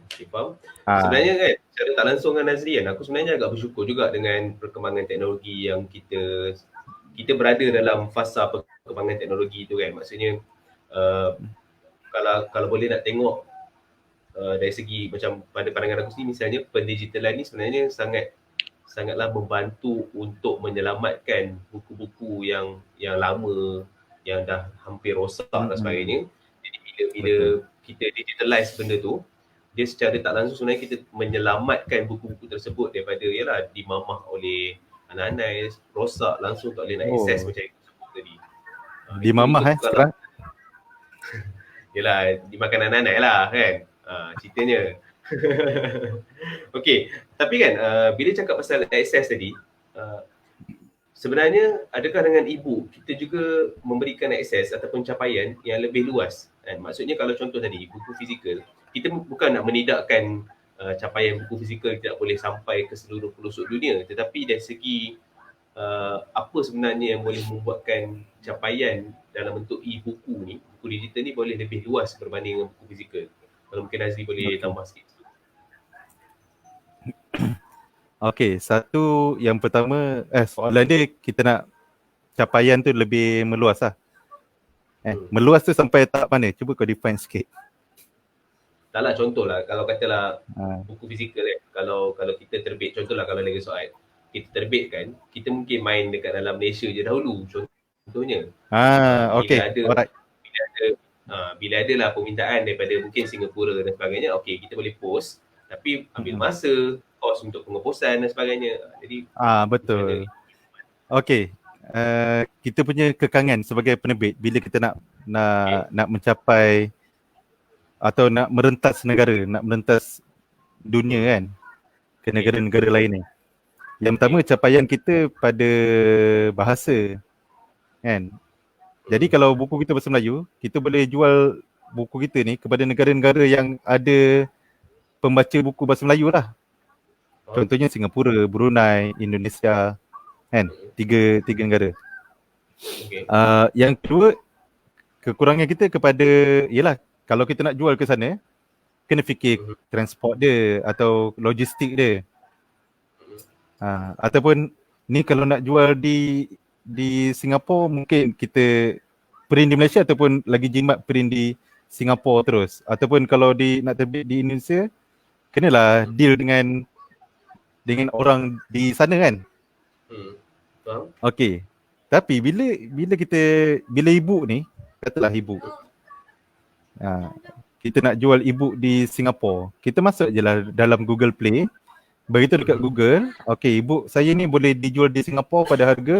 Okay, faham? Sebenarnya kan, secara tak langsung dengan Nazri kan, aku sebenarnya agak bersyukur juga dengan perkembangan teknologi yang kita berada dalam fasa perkembangan teknologi tu kan. Maksudnya kalau boleh nak tengok dari segi macam pada pandangan aku sendiri, misalnya pendigitalan ni sebenarnya sangatlah membantu untuk menyelamatkan buku-buku yang lama, yang dah hampir rosak dan sebagainya. Jadi bila kita digitalize benda tu, dia secara tak langsung sebenarnya kita menyelamatkan buku-buku tersebut daripada dimamah oleh anak-anak, rosak, langsung tak boleh nak akses macam itu sebut tadi. Dimamah sekarang? Yelah, dimakan anak-anak lah kan, ceritanya. Okey, tapi kan bila cakap pasal akses tadi, sebenarnya adakah dengan e-book kita juga memberikan akses ataupun capaian yang lebih luas kan? Maksudnya kalau contoh tadi buku fizikal, kita bukan nak menidakkan capaian buku fizikal tidak boleh sampai ke seluruh pelosok dunia, tetapi dari segi apa sebenarnya yang boleh membuatkan capaian dalam bentuk e-buku ni, buku digital ni boleh lebih luas berbanding dengan buku fizikal. Kalau mungkin Azri boleh tambah sikit. Okey, satu yang pertama soalan dia kita nak capaian tu lebih meluas lah. Meluas tu sampai tahap mana? Cuba kau define sikit. Taklah, contohlah kalau katalah buku fizikal kalau kita terbit, contohlah kalau Negeri Soal kita terbitkan, kita mungkin main dekat dalam Malaysia je dahulu contohnya. Okey. Alright. Bila ada lah permintaan daripada mungkin Singapura dan sebagainya, okey kita boleh post, tapi ambil masa, kos untuk pengeposan dan sebagainya. Jadi betul. Okey. Kita punya kekangan sebagai penerbit bila kita nak mencapai atau nak merentas negara, nak merentas dunia kan, ke negara-negara lain ni. Yang pertama capaian kita pada bahasa kan. Jadi kalau buku kita bahasa Melayu, kita boleh jual buku kita ni kepada negara-negara yang ada pembaca buku bahasa Melayu lah. Contohnya Singapura, Brunei, Indonesia kan, tiga negara. Yang kedua, kekurangan kita kepada ialah kalau kita nak jual ke sana, kena fikir transport dia atau logistik dia. Ataupun ni kalau nak jual di Singapura, mungkin kita print di Malaysia ataupun lagi jimat print di Singapura terus. Ataupun kalau nak terbit di Indonesia, kenalah deal dengan orang di sana kan. Okey. Tapi bila e-book ni, katalah e-book. Kita nak jual e-book di Singapura, kita masuk je lah dalam Google Play. Begitu dekat Google, okey, e-book saya ni boleh dijual di Singapura pada harga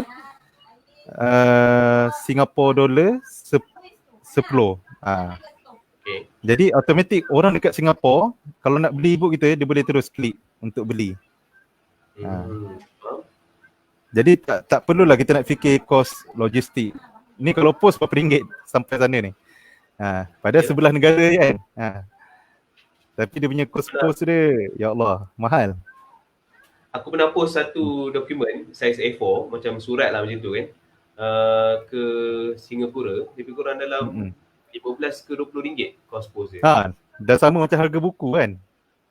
Singapore dollar 10. Okay. Jadi automatik orang dekat Singapore kalau nak beli e-book kita, dia boleh terus klik untuk beli. Faham? Jadi tak perlulah kita nak fikir kos logistik. Ni kalau post berapa ringgit sampai sana ni. Padahal sebelah negara kan. Tapi dia punya kos post dia, ya Allah, mahal. Aku pernah post satu dokumen saiz A4 macam surat lah macam tu kan, ke Singapura, lebih kurang dalam 15 ke 20 ringgit kos post dia. Dah sama macam harga buku kan.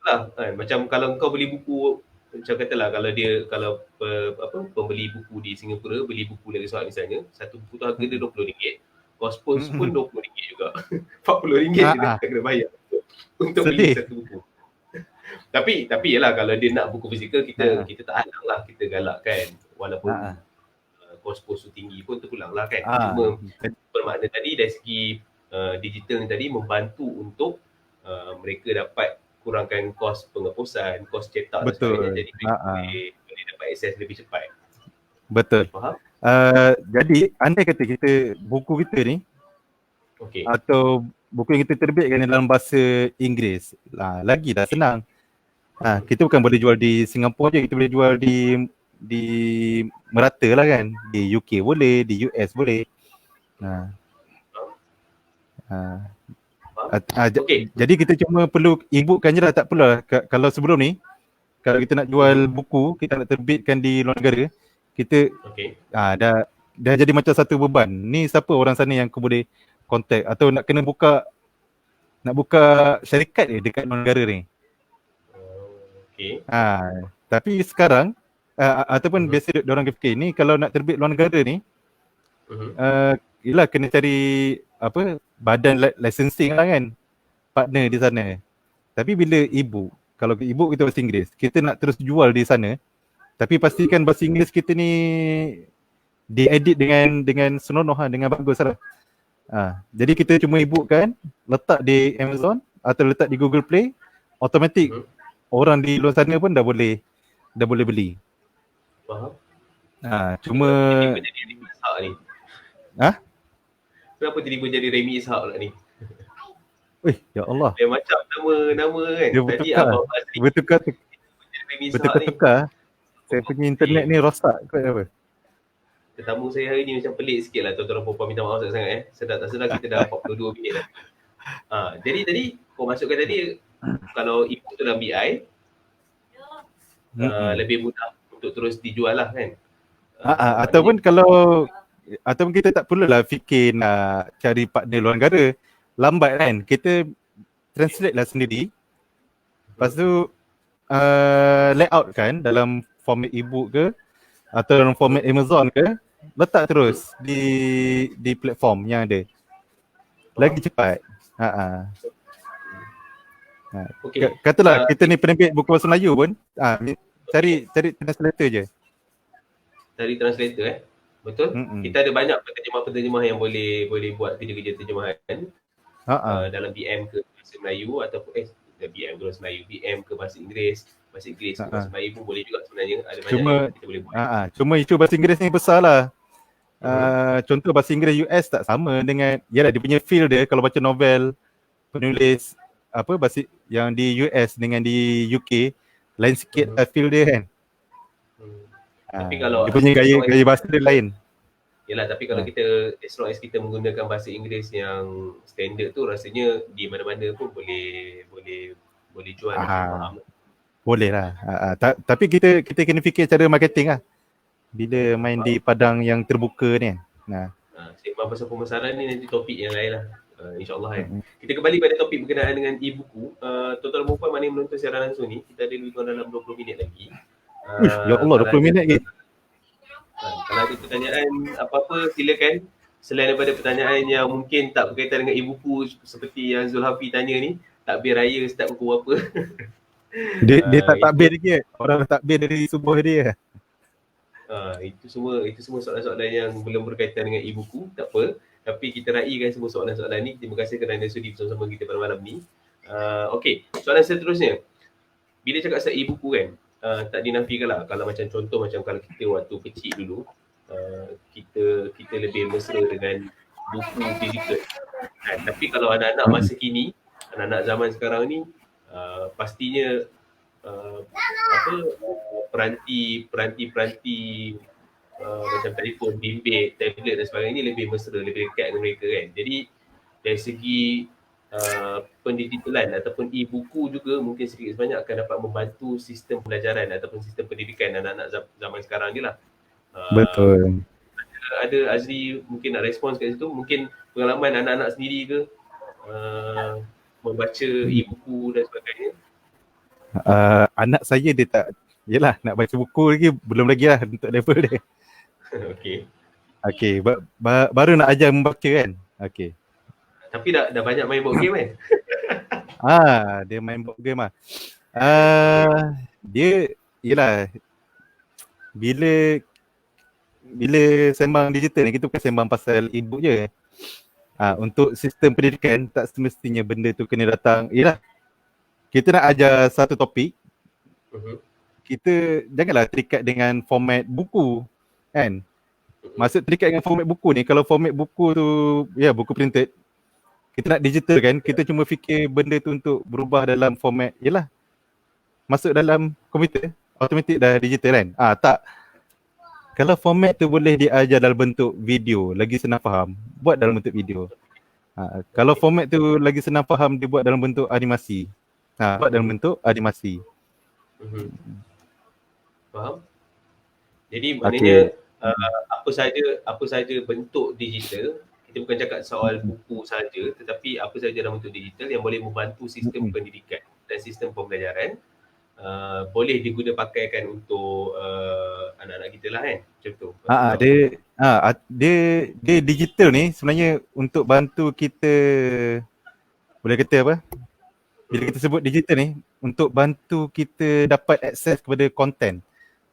Lah kan, macam kalau kau beli buku, macam katalah kalau pembeli buku di Singapura beli buku dari Surat misalnya, satu buku tu harga dia 20 ringgit. Kos post pun 20 ringgit juga. 40 ringgit dia kena bayar untuk beli satu buku. Tapi yalah, kalau dia nak buku fizikal, kita tak halang lah, kita galakkan walaupun kos post tu tinggi pun terpulang lah kan. Cuma bermakna tadi dari segi digital ni tadi membantu untuk mereka dapat kurangkan kos penghapusan, kos cetak dan sebagainya, jadi boleh dapat akses lebih cepat. Betul. Faham? Jadi andai kata kita buku kita ni atau buku yang kita terbitkan dalam bahasa Inggeris, lagi dah senang. Kita bukan boleh jual di Singapura je, kita boleh jual di merata lah kan. Di UK boleh, di US boleh. Jadi kita cuma perlu e-book kan je lah, tak perlu lah. Kalau sebelum ni, kalau kita nak jual buku, kita nak terbitkan di luar negara, kita dah jadi macam satu beban. Ni siapa orang sana yang aku boleh contact, atau nak kena buka syarikat dekat luar negara ni. Tapi sekarang ataupun biasa diorang fikir ni, kalau nak terbit luar negara ni, yelah kena cari badan licensing lah kan, partner di sana. Tapi bila e-book, kalau e-book kita bahasa Inggeris, kita nak terus jual di sana, tapi pastikan bahasa Inggeris kita ni diedit dengan senonoh dengan bagus lah. Jadi kita cuma e-book kan, letak di Amazon atau letak di Google Play, automatik orang di luar sana pun dah boleh beli. Faham? Cuma kenapa tiba-tiba jadi Remy Ishak pula ni? Ya Allah. Dia macam nama kan. Dia bertukar. Saya punya internet ni rosak kot apa. Tetamu saya hari ni macam pelik sikit lah, tuan-tuan perempuan, minta maaf sangat sedar tak sedar kita dah 42 minit dah. Jadi tadi kau masukkan tadi, kalau input tu dalam BI lebih mudah untuk terus dijual lah kan. Ataupun kita tak perlulah fikir nak cari partner luar negara, lambat kan, kita translate lah sendiri. Lepas tu layout kan dalam format e-book ke atau dalam format Amazon ke, letak terus di platform yang ada. Lagi cepat. Katalah kita ni penerbit buku bahasa Melayu pun, cari translator je. Cari translator betul? Kita ada banyak penterjemah yang boleh buat kerja-kerja terjemahan dalam BM ke bahasa Melayu ataupun BM ke bahasa Melayu, BM ke bahasa Inggeris ke bahasa Melayu pun boleh juga sebenarnya. Ada banyak yang kita boleh buat. Cuma isu bahasa Inggeris ni besar lah. Contoh bahasa Inggeris US tak sama dengan, yalah dia punya feel dia, kalau baca novel penulis bahasa yang di US dengan di UK lain sikit feel dia kan. Tapi kalau dia punya gaya bahasa dia lain. Yalah, tapi kalau kita, as long as kita menggunakan bahasa Inggeris yang standard tu, rasanya di mana-mana pun boleh jual. Boleh lah. Tapi kita kena fikir cara marketing lah bila main di padang yang terbuka ni kan. Sembang pasal pemasaran ni nanti topik yang lain lah, insyaAllah kan. Kita kembali pada topik berkenaan dengan e-buku. Tuan-tuan dan puan mana yang menonton siaran langsung ni, kita ada lebih kurang dalam 20 minit lagi. Ya Allah, 20 minit lagi. Kalau ada pertanyaan apa-apa, silakan. Selain daripada pertanyaan yang mungkin tak berkaitan dengan e-buku seperti yang Zulhafi tanya ni, takbir raya start pukul apa? Dia tak takbir lagi. Orang takbir dari subuh dia. Itu semua soalan-soalan yang belum berkaitan dengan e-buku, tak apa. Tapi kita raikan semua soalan-soalan ni. Terima kasih kerana sudi bersama-sama kita pada malam ni. Okey, soalan seterusnya. Bila cakap pasal e-buku kan, tak dinafikan lah. Kalau macam contoh, macam kalau kita waktu kecil dulu, kita lebih mesra dengan buku fizikal. Tapi kalau anak-anak masa kini, anak-anak zaman sekarang ni, pastinya peranti macam telefon, bimbit, tablet dan sebagainya lebih mesra, lebih dekat dengan mereka kan. Jadi dari segi pendigitalan ataupun e-buku juga mungkin sedikit sebanyak akan dapat membantu sistem pembelajaran ataupun sistem pendidikan anak-anak zaman sekarang ni lah. Betul. Ada Azri mungkin nak respons kat situ, mungkin pengalaman anak-anak sendiri ke membaca e-buku dan sebagainya. Anak saya dia tak, yelah nak baca buku lagi belum lagi lah untuk level dia. Okay, baru nak ajar membaca kan. Okay. Tapi dah banyak main board game kan? Dia main board game lah. Dia, yelah, bila sembang digital ni, kita bukan sembang pasal e-book je. Untuk sistem pendidikan, tak semestinya benda tu kena datang, yelah, kita nak ajar satu topik, kita janganlah terikat dengan format buku kan. Maksud terikat dengan format buku ni, kalau format buku tu ya buku printed, kita nak digital kan, kita cuma fikir benda tu untuk berubah dalam format, yelah, masuk dalam komputer, automatik dah digital kan. Tak, kalau format tu boleh diajar dalam bentuk video, lagi senang faham, buat dalam bentuk video. Kalau format tu lagi senang faham, dia buat dalam bentuk animasi. Buat dalam bentuk animasi. Faham? Jadi maknanya apa saja bentuk digital, kita bukan cakap soal buku saja, tetapi apa saja dalam bentuk digital yang boleh membantu sistem pendidikan dan sistem pembelajaran boleh diguna pakaikan untuk anak-anak kita lah kan. Macam tu. Dia digital ni sebenarnya untuk bantu kita, boleh kata apa? Bila kita sebut digital ni, untuk bantu kita dapat akses kepada konten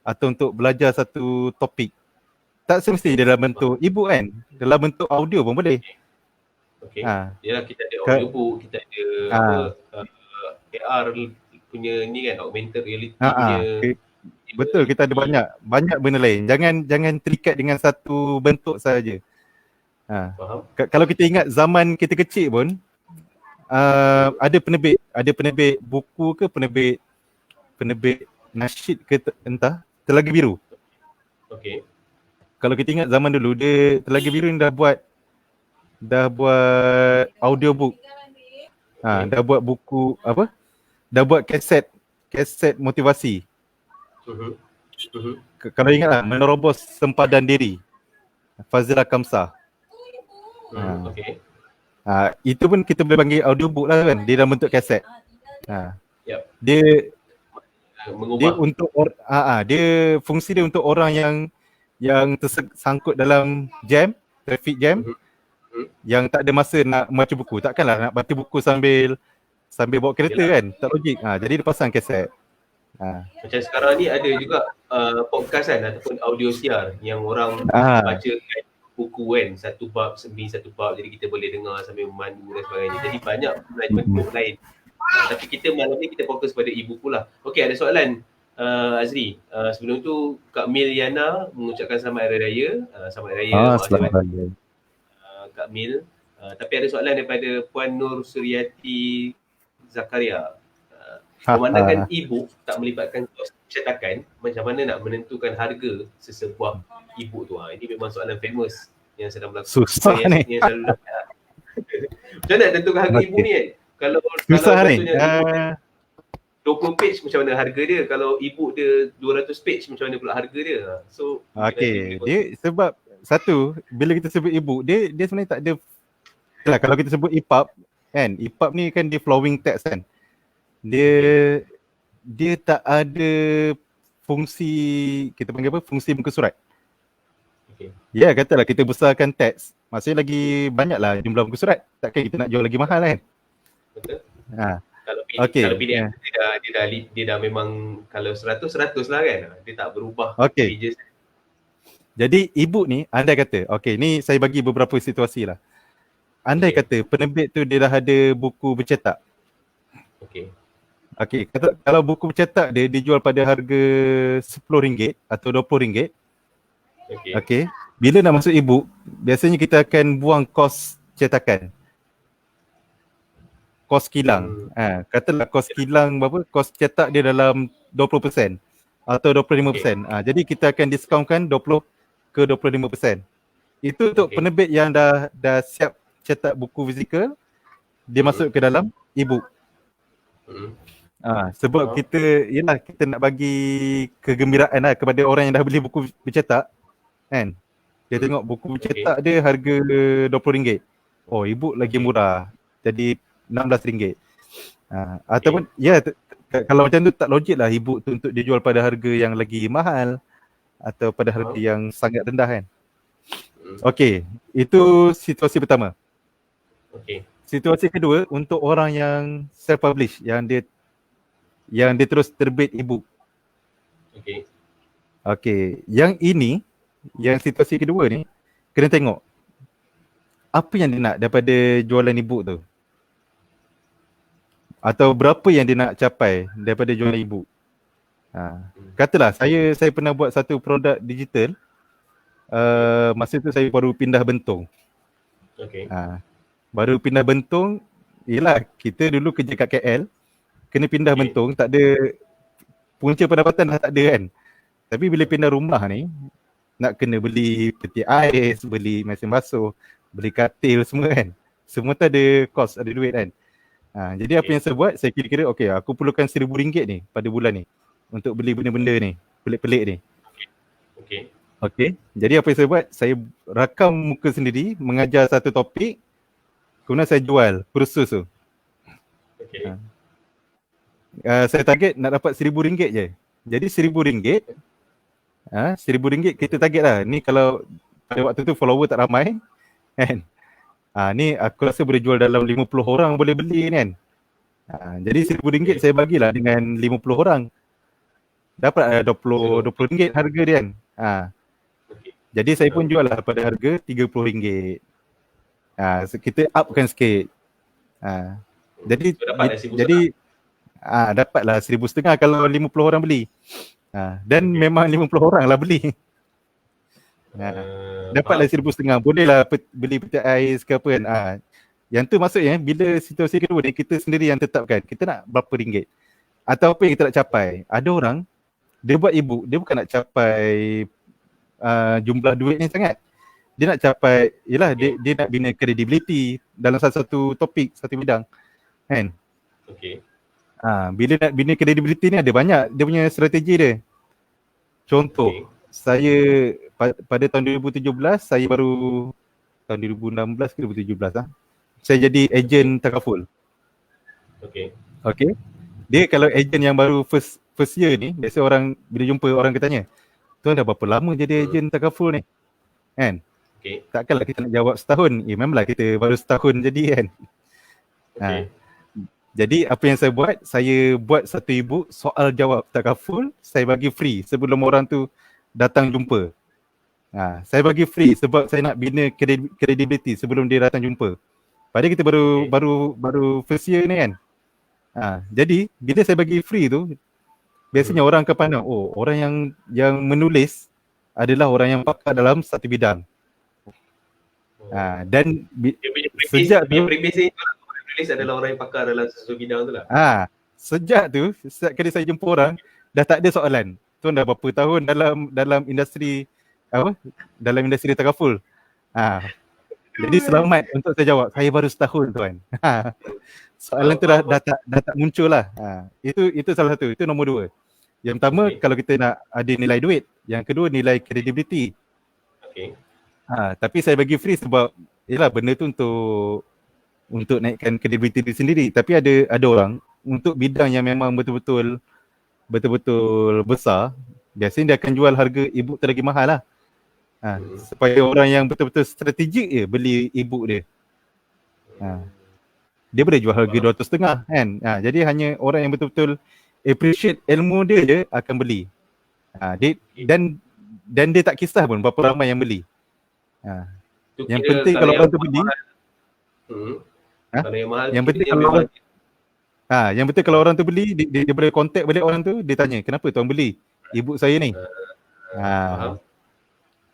atau untuk belajar satu topik. Tak semestinya dalam bentuk e-book kan, dalam bentuk audio pun boleh. Okay. Yalah, kita ada audiobook, kita ada AR punya ni kan, augmented reality punya. Betul, kita ada banyak benda lain. Jangan terikat dengan satu bentuk saja. Faham? Kalau kita ingat zaman kita kecil pun, ada penerbit buku ke penerbit nasyid ke entah, Telaga Biru. Okay. Kalau kita ingat zaman dulu, dia Telaga Biru ni dah buat audiobook. Dah buat buku apa? Dah buat kaset motivasi. Kalau ingatlah, Menerobos Sempadan Diri, Fazila Kamsah. Okay. Itu pun kita boleh panggil audiobook lah kan, dia dalam bentuk kaset. Dia untuk dia fungsi dia untuk orang yang tersangkut dalam traffic jam, yang tak ada masa nak baca buku. Takkanlah nak baca buku sambil bawa kereta kan, tak logik. Jadi dia pasang kaset. Macam sekarang ni ada juga podcast kan ataupun audio siar yang orang baca buku kan, satu bab, jadi kita boleh dengar sambil memandu dan sebagainya. Jadi banyak bentuk lain. Tapi kita malam ni kita fokus pada e-buku lah. Okey, ada soalan Azri. Sebelum tu Kak Mil Yana mengucapkan selamat hari raya. Selamat hari raya. Selamat hari raya. Kak Mil. Tapi ada soalan daripada Puan Nur Suryati Zakaria. Memandangkan e-book tak melibatkan kos cetakan, macam mana nak menentukan harga sesebuah e-book tu? Ini memang soalan famous yang sedang berlaku. Susah ni. Macam mana nak tentukan harga e-book ni kan? Kalau ni. 20 page macam mana harga dia? Kalau e-book dia 200 page macam mana pula harga dia? So dia sebab satu, bila kita sebut e-book, dia sebenarnya tak ada. Kalau kita sebut EPUB kan, EPUB ni kan dia flowing text kan. Dia tak ada fungsi, kita panggil apa? Fungsi muka surat. Ya, katalah kita besarkan teks, maksudnya lagi banyaklah jumlah muka surat. Takkan kita nak jual lagi mahal kan? Betul. Kalau PDF dia dah memang, kalau 100 lah kan. Dia tak berubah pages. Jadi e-book ni, andai kata, ni saya bagi beberapa situasi lah. Andai kata penerbit tu dia dah ada buku bercetak. Kalau buku bercetak dia dijual pada harga RM10 atau RM20, Okey. Okey. Bila nak masuk e-book, biasanya kita akan buang kos cetakan. Kos kilang. Katalah kos kilang berapa? Kos cetak dia dalam 20% atau 25%. Jadi kita akan diskaunkan 20 ke 25%. Itu untuk penerbit yang dah siap cetak buku fizikal, dia masuk ke dalam e-book. Sebab kita nak bagi kegembiraan lah kepada orang yang dah beli buku bercetak, kan? Dia tengok buku bercetak dia harga RM20. Oh, e-book lagi murah. Jadi RM16. Ataupun kalau macam tu tak logik lah e-book tu untuk dijual pada harga yang lagi mahal atau pada harga yang sangat rendah, kan? Okey, itu situasi pertama. Situasi kedua untuk orang yang self-publish, yang dia terus terbit e-book. Okey, yang situasi kedua ni kena tengok apa yang dia nak daripada jualan e-book tu. Atau berapa yang dia nak capai daripada jualan e-book. Katalah saya pernah buat satu produk digital. Masa tu saya baru pindah Bentong. Baru pindah Bentong, yelah kita dulu kerja kat KL, kena pindah Bentong, tak ada punca pendapatan dah tak ada, kan. Tapi bila pindah rumah ni, nak kena beli peti ais, beli mesin basuh, beli katil semua, kan. Semua tu ada kos, ada duit, kan. Jadi apa yang saya buat, saya kira-kira okey, aku perlukan RM1,000 ni pada bulan ni untuk beli benda-benda ni, pelik-pelik ni. Okey. Jadi apa yang saya buat, saya rakam muka sendiri, mengajar satu topik, kemudian saya jual kursus tu. Saya target nak dapat RM1,000 je. Jadi RM1,000, RM1,000 kita target lah. Ni kalau pada waktu tu follower tak ramai, kan. Ni aku rasa boleh jual dalam 50 orang boleh beli ni, kan. Jadi RM1,000 saya bagilah dengan 50 orang. Dapat RM20 harga dia, kan. Jadi saya pun jual lah pada harga RM30. Kita upkan sikit. Jadi dapatlah RM1,500 kalau 50 orang beli. Dan memang 50 orang lah beli. Dapatlah RM1,500. Bolehlah beli peti ais ke apa, kan. Yang tu maksudnya bila situasi kedua ni kita sendiri yang tetapkan kita nak berapa ringgit atau apa yang kita nak capai. Ada orang dia buat e-book, dia bukan nak capai jumlah duit ni sangat. Dia nak capai, yelah dia nak bina credibility dalam satu topik, satu bidang, kan. Bila nak bina credibility ni ada banyak dia punya strategi dia. Contoh, saya pada tahun 2017, saya baru tahun 2016 ke 2017 saya jadi ejen takaful. Okey. Dia kalau ejen yang baru first year ni, biasa orang bila jumpa orang kita tanya, "Tuan dah berapa lama jadi ejen takaful ni?" Kan? Takkanlah kita nak jawab setahun. Memanglah kita baru setahun jadi, kan. Jadi apa yang saya buat satu e-book soal jawab takaful, saya bagi free sebelum orang tu datang jumpa. Saya bagi free sebab saya nak bina credibility sebelum dia datang jumpa. Padahal kita baru first year ni, kan. Jadi bila saya bagi free tu, biasanya orang akan pandang, oh, orang yang menulis adalah orang yang pakar dalam satu bidang. Dan sejak tu penulis adalah orang yang pakar dalam sesuatu bidang tu lah. Sejak tu, setiap kali saya jumpa orang, dah tak ada soalan. Tuan dah berapa tahun dalam industri dalam industri takaful? Jadi selamat untuk saya jawab, saya baru setahun, tuan. Soalan tu dah tak muncul lah. Itu salah satu, itu nombor 2. Yang pertama, kalau kita nak ada nilai duit. Yang kedua, nilai credibility. Tapi saya bagi free sebab yelah benda tu untuk naikkan credibility diri sendiri. Tapi ada orang untuk bidang yang memang betul-betul besar, biasanya dia akan jual harga e-book tu lagi mahal lah. Supaya orang yang betul-betul strategik je beli e-book dia. Dia boleh jual harga 200.5, kan. Jadi hanya orang yang betul-betul appreciate ilmu dia je akan beli. Dan dia tak kisah pun berapa ramai yang beli. Yang penting kalau orang tu beli. Yang penting kalau orang yang betul kalau orang tu beli, dia boleh contact balik orang tu, dia tanya, "Kenapa tuan beli e-book saya ni?"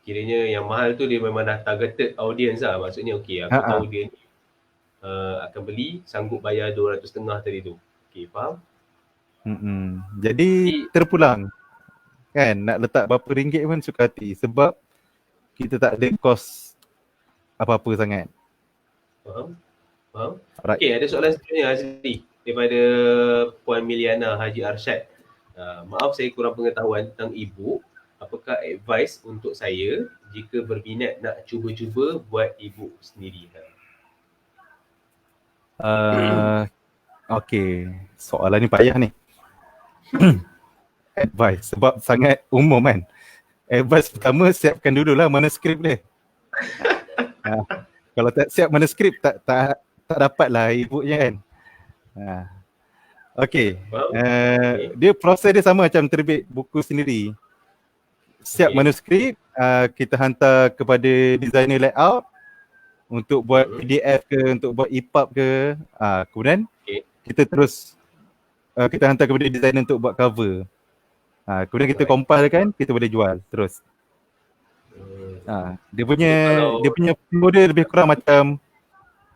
Kiranya yang mahal tu dia memang dah targeted audience lah. Maksudnya okey, aku Ha. tahu dia ni akan beli, sanggup bayar 250 tadi tu. Okey, faham? Jadi Jadi terpulang kan, nak letak berapa ringgit pun suka hati sebab kita tak ada kos apa-apa sangat. faham? Faham? Alright. Okey, ada soalan seterusnya Azri daripada Puan Miliana Haji Arsyad. Maaf saya kurang pengetahuan tentang e-book. Apakah advice untuk saya jika berminat nak cuba-cuba buat e-book sendiri? Okay, soalan ni payah ni. Advice sebab sangat umum kan. Advice pertama, siapkan dululah manuskrip dia. Kalau tak siap manuskrip tak dapatlah e-booknya kan. Okay. Dia proses dia sama macam terbit buku sendiri. Siap manuskrip, kita hantar kepada designer layout untuk buat PDF ke, untuk buat EPUB ke. Kemudian kita terus kita hantar kepada designer untuk buat cover. Kemudian kita compile kan, kita boleh jual terus. Dia punya flow dia lebih kurang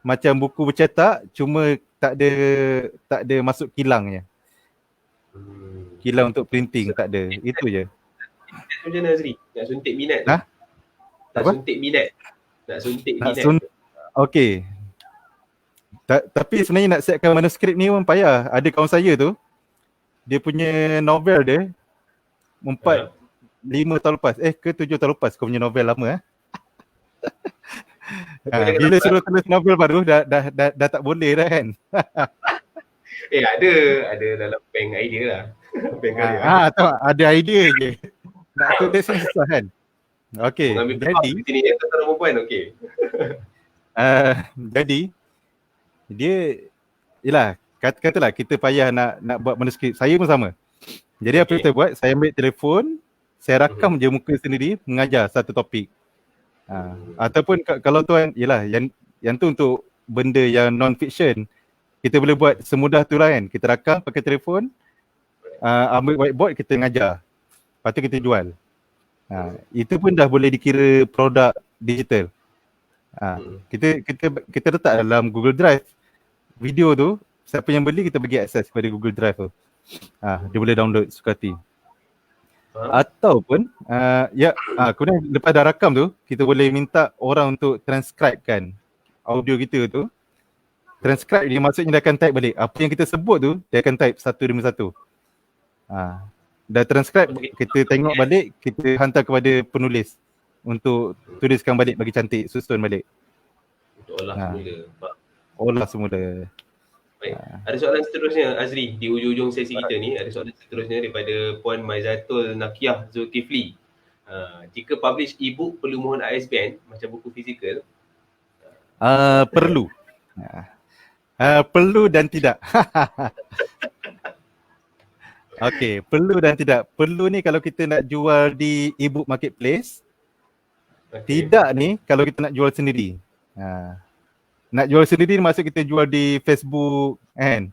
macam buku bercetak, cuma tak ada masuk kilangnya. Kilang untuk printing tak ada. Itu je. Macam mana Azri? Nak suntik minat tu? Nak suntik minat. Okay. Tapi sebenarnya nak siapkan manuskrip ni pun payah. Ada kawan saya tu, dia punya novel dia 5 tahun lepas, ke 7 tahun lepas kau punya novel lama. Bila suruh tulis novel baru dah tak boleh dah kan. Ada dalam bank idea lah. Bank karya. Tahu ada idea je. Nak tulis ni susah kan. Okay, jadi sini yang tentang perempuan, okay. Jadi dia yalah, katalah kita payah nak buat manuskrip. Saya pun sama. Jadi apa kita buat, saya ambil telefon, saya rakam je muka sendiri mengajar satu topik. Ataupun kalau tuan yalah yang tu untuk benda yang non fiction, kita boleh buat semudah tu lah kan. Kita rakam pakai telefon, ambil whiteboard, kita ngajar. Lepas tu kita jual. Itu pun dah boleh dikira produk digital. Kita letak dalam Google Drive. Video tu, siapa yang beli kita bagi akses kepada Google Drive tu. Dia boleh download suka hati. Ataupun kemudian lepas dah rakam tu, kita boleh minta orang untuk transcribekan audio kita tu. Transcribe dia maksudnya dia akan type balik. Apa yang kita sebut tu, dia akan type satu demi satu. Dah transcribe, kita tengok balik, kita hantar kepada penulis untuk tuliskan balik, bagi cantik, susun balik. Untuk olah semula. Olah semula. Baik. Ada soalan seterusnya Azri, di hujung-hujung sesi kita ni ada soalan seterusnya daripada Puan Maizatul Nakiah Zulkifli. Jika publish e-book perlu mohon ISBN macam buku fizikal? Perlu. Perlu dan tidak. Okay, perlu dan tidak. Perlu ni kalau kita nak jual di e-book marketplace. Tidak ni kalau kita nak jual sendiri. Nak jual sendiri maksud kita jual di Facebook kan.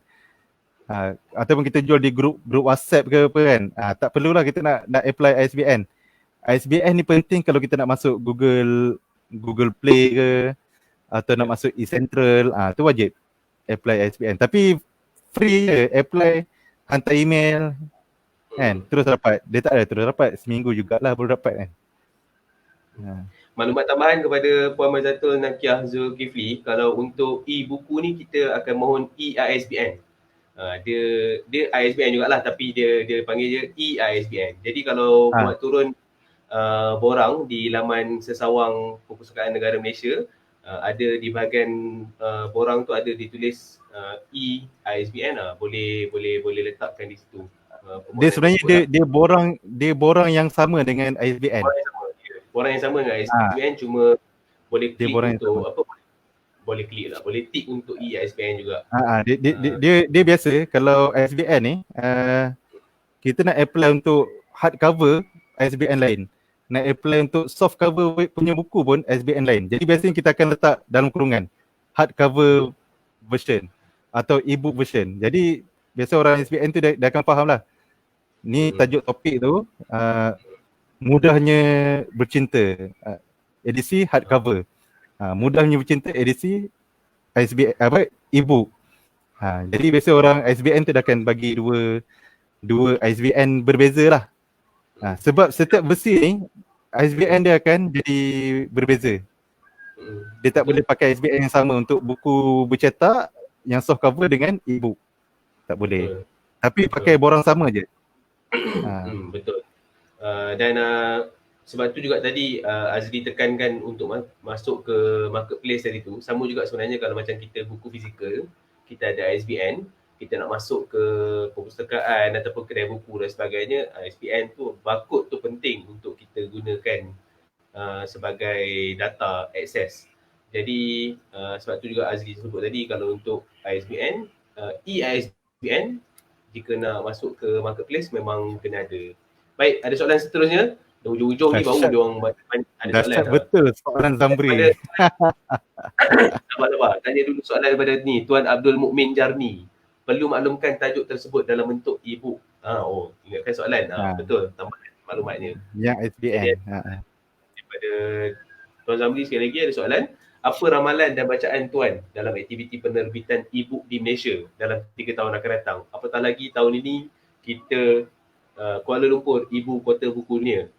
Ataupun kita jual di grup WhatsApp ke apa kan. Tak perlulah kita nak apply ISBN. ISBN ni penting kalau kita nak masuk Google Play ke, atau nak masuk eCentral, tu wajib apply ISBN. Tapi free je, apply, hantar email kan, terus dapat. Dia tak ada terus dapat, seminggu jugalah baru dapat kan. Maklumat tambahan kepada Puan Maizatul Nakiah Zulkifli, kalau untuk e-buku ni kita akan mohon e-ISBN. Dia ISBN jugalah tapi dia panggil je e-ISBN. Jadi kalau buat turun borang di laman Sesawang Perpustakaan Negara Malaysia, ada di bahagian borang tu ada ditulis e-ISBN, boleh letakkan di situ. Dia sebenarnya dia borang yang sama dengan ISBN. Borang yang sama dengan ISBN, cuma boleh klik untuk boleh klik lah, boleh tick untuk e-ISBN juga. Dia biasa kalau ISBN ni kita nak apply untuk hard cover, ISBN lain. Nak apply untuk soft cover punya buku pun ISBN lain. Jadi biasanya kita akan letak dalam kurungan hard cover version atau e-book version. Jadi biasa orang ISBN tu dia akan faham lah. Ni tajuk topik tu mudahnya bercinta, edisi hardcover. Mudahnya bercinta, edisi ISBN e-book. Jadi biasa orang ISBN tu dah akan bagi dua ISBN berbeza lah. Sebab setiap versi ni ISBN dia akan jadi berbeza. Dia tak boleh pakai ISBN yang sama untuk buku bercetak yang soft cover dengan e-book. Tak boleh. Tapi pakai borang sama je. Betul. Dan sebab tu juga tadi Azri tekankan untuk masuk ke marketplace tadi tu. Sama juga sebenarnya kalau macam kita buku fizikal, kita ada ISBN, kita nak masuk ke perpustakaan ataupun kedai buku dan sebagainya, ISBN tu, barcode tu penting untuk kita gunakan sebagai data akses. Jadi sebab tu juga Azri sebut tadi, kalau untuk ISBN, e-ISBN, jika nak masuk ke marketplace memang kena ada. Baik, ada soalan seterusnya. Dah hujung-hujung ni baru dia orang ada soalan. Betul soalan Zamri. Sabar. Tanya dulu soalan daripada ni, Tuan Abdul Mukmin Jarni. Perlu maklumkan tajuk tersebut dalam bentuk e-book. Ingatkan soalan. Betul, tambah maklumatnya. Yang ISBN. Daripada Tuan Zamri sekali lagi ada soalan. Apa ramalan dan bacaan Tuan dalam aktiviti penerbitan e-book di Malaysia dalam 3 tahun akan datang? Apatah lagi tahun ini kita Kuala Lumpur ibu kota buku dunia.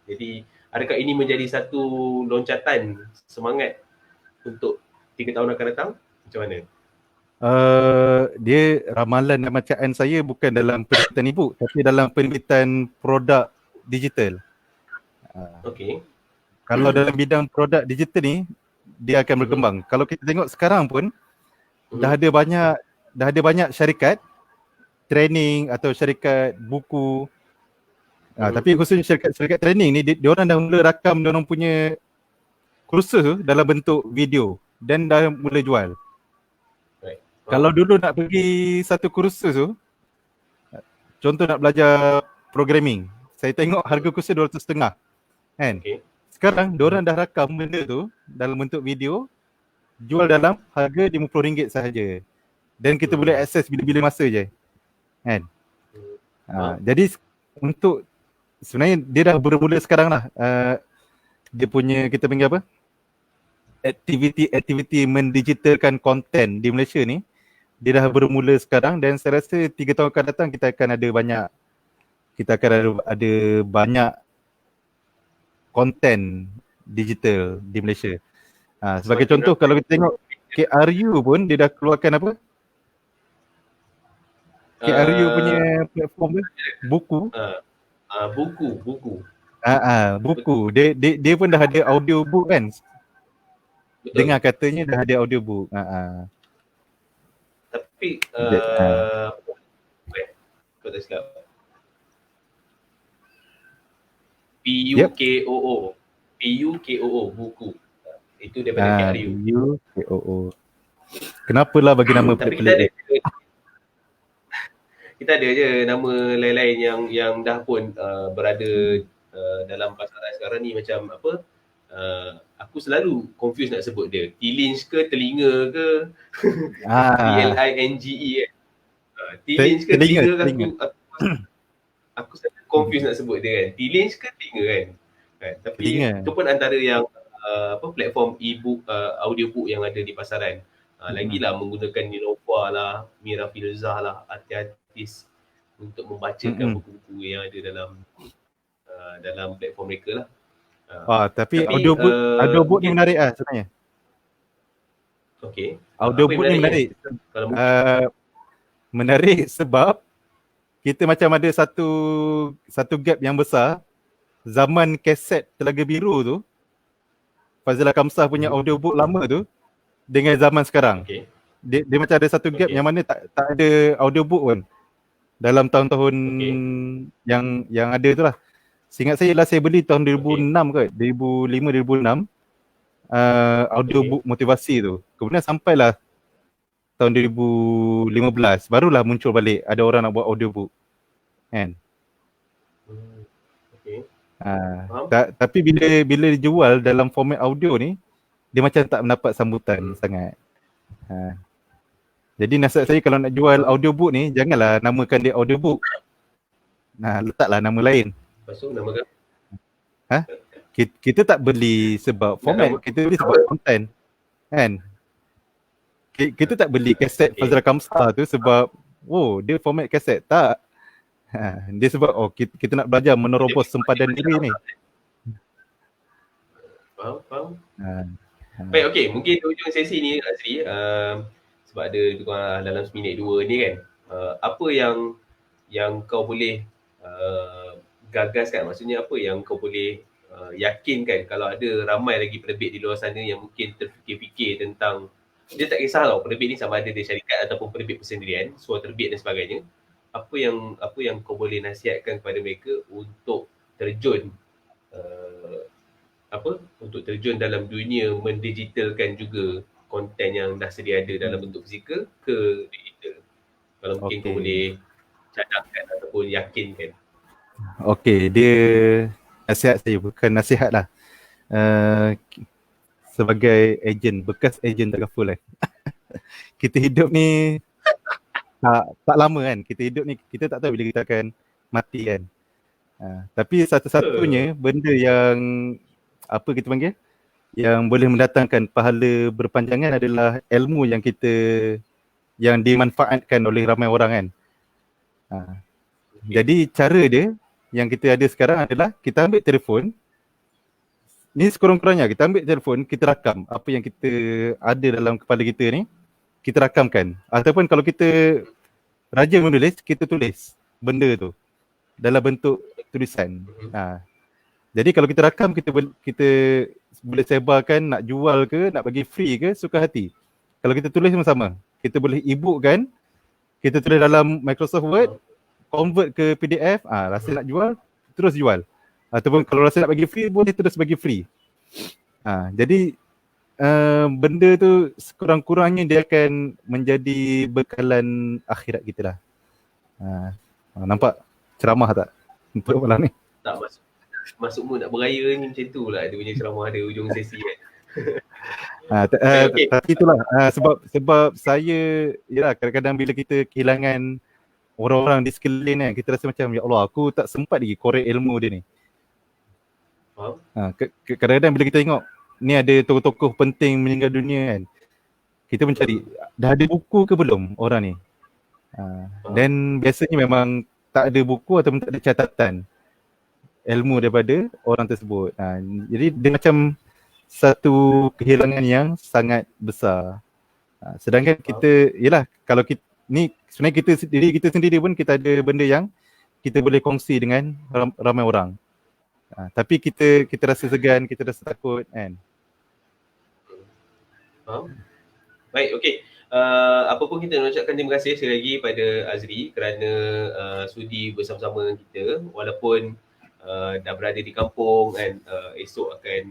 Jadi adakah ini menjadi satu loncatan semangat untuk 3 tahun akan datang? Macam mana? Dia ramalan dan bacaan saya bukan dalam penerbitan e-book tapi dalam penerbitan produk digital. Okey. Kalau dalam bidang produk digital ni dia akan berkembang. Kalau kita tengok sekarang pun dah ada banyak syarikat training atau syarikat buku. Tapi khususnya syarikat training ni dia orang dah mula rakam dia orang punya kursus tu dalam bentuk video dan dah mula jual. Kalau dulu nak pergi satu kursus tu, contoh nak belajar programming, saya tengok harga kursus RM200.5 kan. Sekarang diorang dah rakam benda tu dalam bentuk video, jual dalam harga RM50 sahaja. Dan kita boleh akses bila-bila masa je. Kan? Jadi untuk sebenarnya dia dah bermula sekarang lah. Dia punya kita panggil apa? Aktiviti mendigitalkan konten di Malaysia ni dia dah bermula sekarang dan saya rasa 3 tahun akan datang kita akan ada banyak konten digital di Malaysia. Sebagai contoh kalau kita tengok KRU pun dia dah keluarkan apa? KRU punya platform tu buku. Buku. Dia pun dah ada audiobook kan? Betul. Dengar katanya dah ada audiobook. Tapi kau tak silap. PUKOO buku. Itu daripada KRU. PUKOO. Kenapalah bagi nama pelik-pelik? Kita ada je nama lain-lain yang dah pun berada dalam pasaran sekarang ni, macam apa, aku selalu confuse nak sebut dia. T-Linge ke telinga ke? TLINGE kan? T-Linge ke telinga ke? Aku selalu confuse nak sebut dia kan. T-Linge ke telinga kan? Tapi itu pun antara yang platform e-book, audiobook yang ada di pasaran. Lagilah menggunakan Nilova lah, Mira Filzah lah, artis untuk membacakan buku-buku yang ada dalam platform mereka lah. Tapi audiobook ni menarik lah sebenarnya. Okey. Audiobook ni menarik. Menarik sebab kita macam ada satu gap yang besar. Zaman kaset Telaga Biru tu, Fazilah Kamsah punya audiobook lama tu dengan zaman sekarang. Dia macam ada satu gap yang mana tak ada audiobook pun dalam tahun-tahun yang ada tu lah. Seingat saya lah, saya beli tahun 2006 ke 2005-2006 audiobook motivasi tu. Kemudian sampailah tahun 2015 barulah muncul balik ada orang nak buat audiobook kan. Tapi bila dijual dalam format audio ni dia macam tak mendapat sambutan sangat. Jadi nasihat saya kalau nak jual audiobook ni, janganlah namakan dia audiobook. Letaklah nama lain. Lepas tu namakan Kita tak beli sebab format, kita beli sebab content kan. Kita tak beli kaset Fazrul Kamsar tu sebab dia format kaset, tak. Dia sebab kita nak belajar menerobos sempadan diri ni. Faham. Baik, okey, mungkin di hujung sesi ni Azri, sebab ada dalam seminit 2 ni kan, apa yang kau boleh gagaskan, maksudnya apa yang kau boleh yakinkan kalau ada ramai lagi penerbit di luar sana yang mungkin terfikir-fikir tentang, dia tak kisah tau penerbit ni sama ada dia syarikat ataupun penerbit persendirian, suara terbit dan sebagainya, apa yang kau boleh nasihatkan kepada mereka untuk terjun untuk terjun dalam dunia mendigitalkan juga konten yang dah sedia ada dalam bentuk fizikal ke digital. Kalau mungkin kau boleh cadangkan ataupun yakinkan. Okey, dia nasihat saya, bukan nasihat lah. Sebagai bekas ejen Takaful kita hidup ni tak lama kan. Kita hidup ni, kita tak tahu bila kita akan mati kan. Tapi satu-satunya benda yang kita panggil, yang boleh mendatangkan pahala berpanjangan adalah ilmu yang dimanfaatkan oleh ramai orang kan. Jadi cara dia yang kita ada sekarang adalah kita ambil telefon, ni sekurang-kurangnya kita ambil telefon, kita rakam apa yang kita ada dalam kepala kita ni, kita rakamkan. Ataupun kalau kita rajin menulis, kita tulis benda tu dalam bentuk tulisan. Jadi kalau kita rakam, kita boleh sebarkan, nak jual ke, nak bagi free ke, suka hati. Kalau kita tulis sama-sama, kita boleh e-book kan, kita tulis dalam Microsoft Word, convert ke PDF, rasa nak jual, terus jual. Ataupun kalau rasa nak bagi free, boleh terus bagi free. Jadi benda tu sekurang-kurangnya dia akan menjadi bekalan akhirat kita lah. Nampak ceramah tak untuk malam ni? Tak masuk mood nak beraya ni macam tu lah, dia punya ceramah ada hujung sesi kan. Okay. Tapi itulah sebab saya, yalah, kadang-kadang bila kita kehilangan orang-orang di sekeliling kan, kita rasa macam, ya Allah, aku tak sempat lagi korek ilmu dia ni. Kadang-kadang bila kita tengok ni ada tokoh-tokoh penting meninggal dunia kan, kita mencari, dah ada buku ke belum orang ni? Dan biasanya memang tak ada buku ataupun tak ada catatan ilmu daripada orang tersebut. Jadi dia macam satu kehilangan yang sangat besar. Sedangkan kita, yalah, kalau kita ni sebenarnya diri kita sendiri pun kita ada benda yang kita boleh kongsi dengan ramai orang. Tapi kita rasa segan, kita rasa takut kan. Baik, okey. Apa pun kita nak ucapkan terima kasih sekali lagi pada Azri kerana sudi bersama-sama dengan kita, walaupun dah berada di kampung kan, esok akan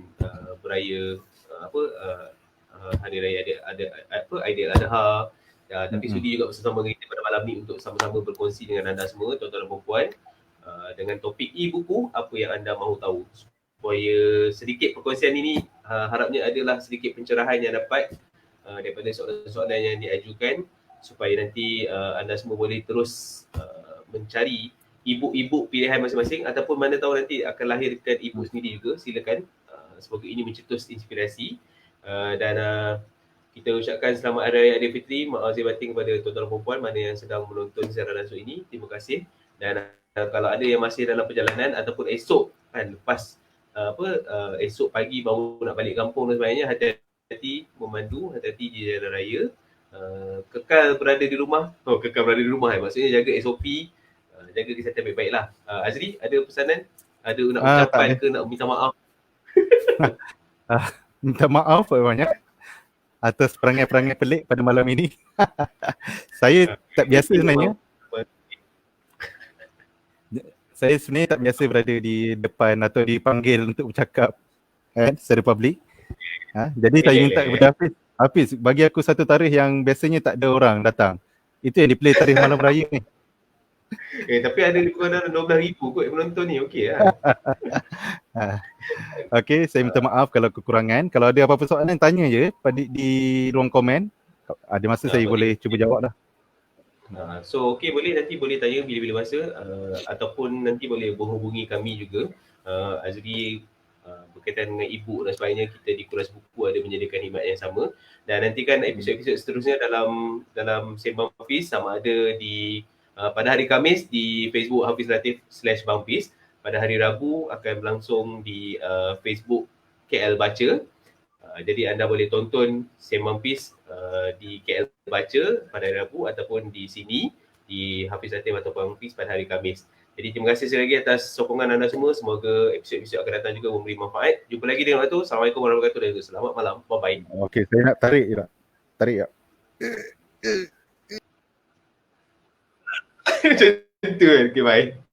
beraya hari raya Aidiladha, tapi sudi juga bersama dengan kita pada malam ni untuk sama-sama berkongsi dengan anda semua, tuan-tuan dan puan-puan, dengan topik e-buku, apa yang anda mahu tahu, supaya sedikit perkongsian ini harapnya adalah sedikit pencerahan yang dapat daripada soalan-soalan yang diajukan, supaya nanti anda semua boleh terus mencari e-book pilihan masing-masing, ataupun mana tahu nanti akan lahirkan e-book sendiri juga. Silakan, semoga ini mencetus inspirasi, dan kita ucapkan selamat Hari Raya Aidilfitri, maaf zahir batin kepada tuan-tuan dan puan-puan mana yang sedang menonton secara langsung ini. Terima kasih. Dan kalau ada yang masih dalam perjalanan ataupun esok kan, lepas esok pagi baru nak balik kampung dan sebagainya, hati-hati memandu, hati-hati di jalan raya, kekal berada di rumah. Maksudnya jaga SOP, jaga kesihatan baik-baik lah. Azri, ada pesanan? Ada nak ucapan ke nak minta maaf? Minta maaf banyak atas perangai-perangai pelik pada malam ini. Saya tak biasa sebenarnya. Saya sebenarnya tak biasa berada di depan atau dipanggil untuk bercakap secara publik. Jadi saya minta kepada Hafiz, bagi aku satu tarikh yang biasanya tak ada orang datang. Itu yang di-play tarikh malam raya ni. Tapi ada kurang dalam 12,000 kot penonton ni, okey lah. Okey, saya minta maaf kalau kekurangan. Kalau ada apa-apa soalan, tanya je di ruang komen. Ada masa saya boleh cuba jawab dah. So okey, nanti boleh tanya bila-bila masa, ataupun nanti boleh menghubungi kami juga Azri berkaitan dengan e-book dan sebagainya, kita di Kulas Buku ada menyediakan khidmat yang sama. Dan nantikan episod-episod seterusnya dalam Sembang Hafiz, sama ada di pada hari Khamis di Facebook Hafiz Latif /Bang Fiz. Pada hari Rabu akan berlangsung di Facebook KL Baca. Jadi anda boleh tonton Sembang Fiz di KL Baca pada hari Rabu ataupun di sini di Hafiz Latif atau Bang Fiz pada hari Khamis. Jadi terima kasih sekali lagi atas sokongan anda semua. Semoga episod-episod akan datang juga memberi manfaat. Jumpa lagi dengan waktu. Assalamualaikum warahmatullahi wabarakatuh dan selamat malam. Bye-bye. Okey, saya nak tarik je tak? Tarik tak? Macam tu kan. Okay, bye.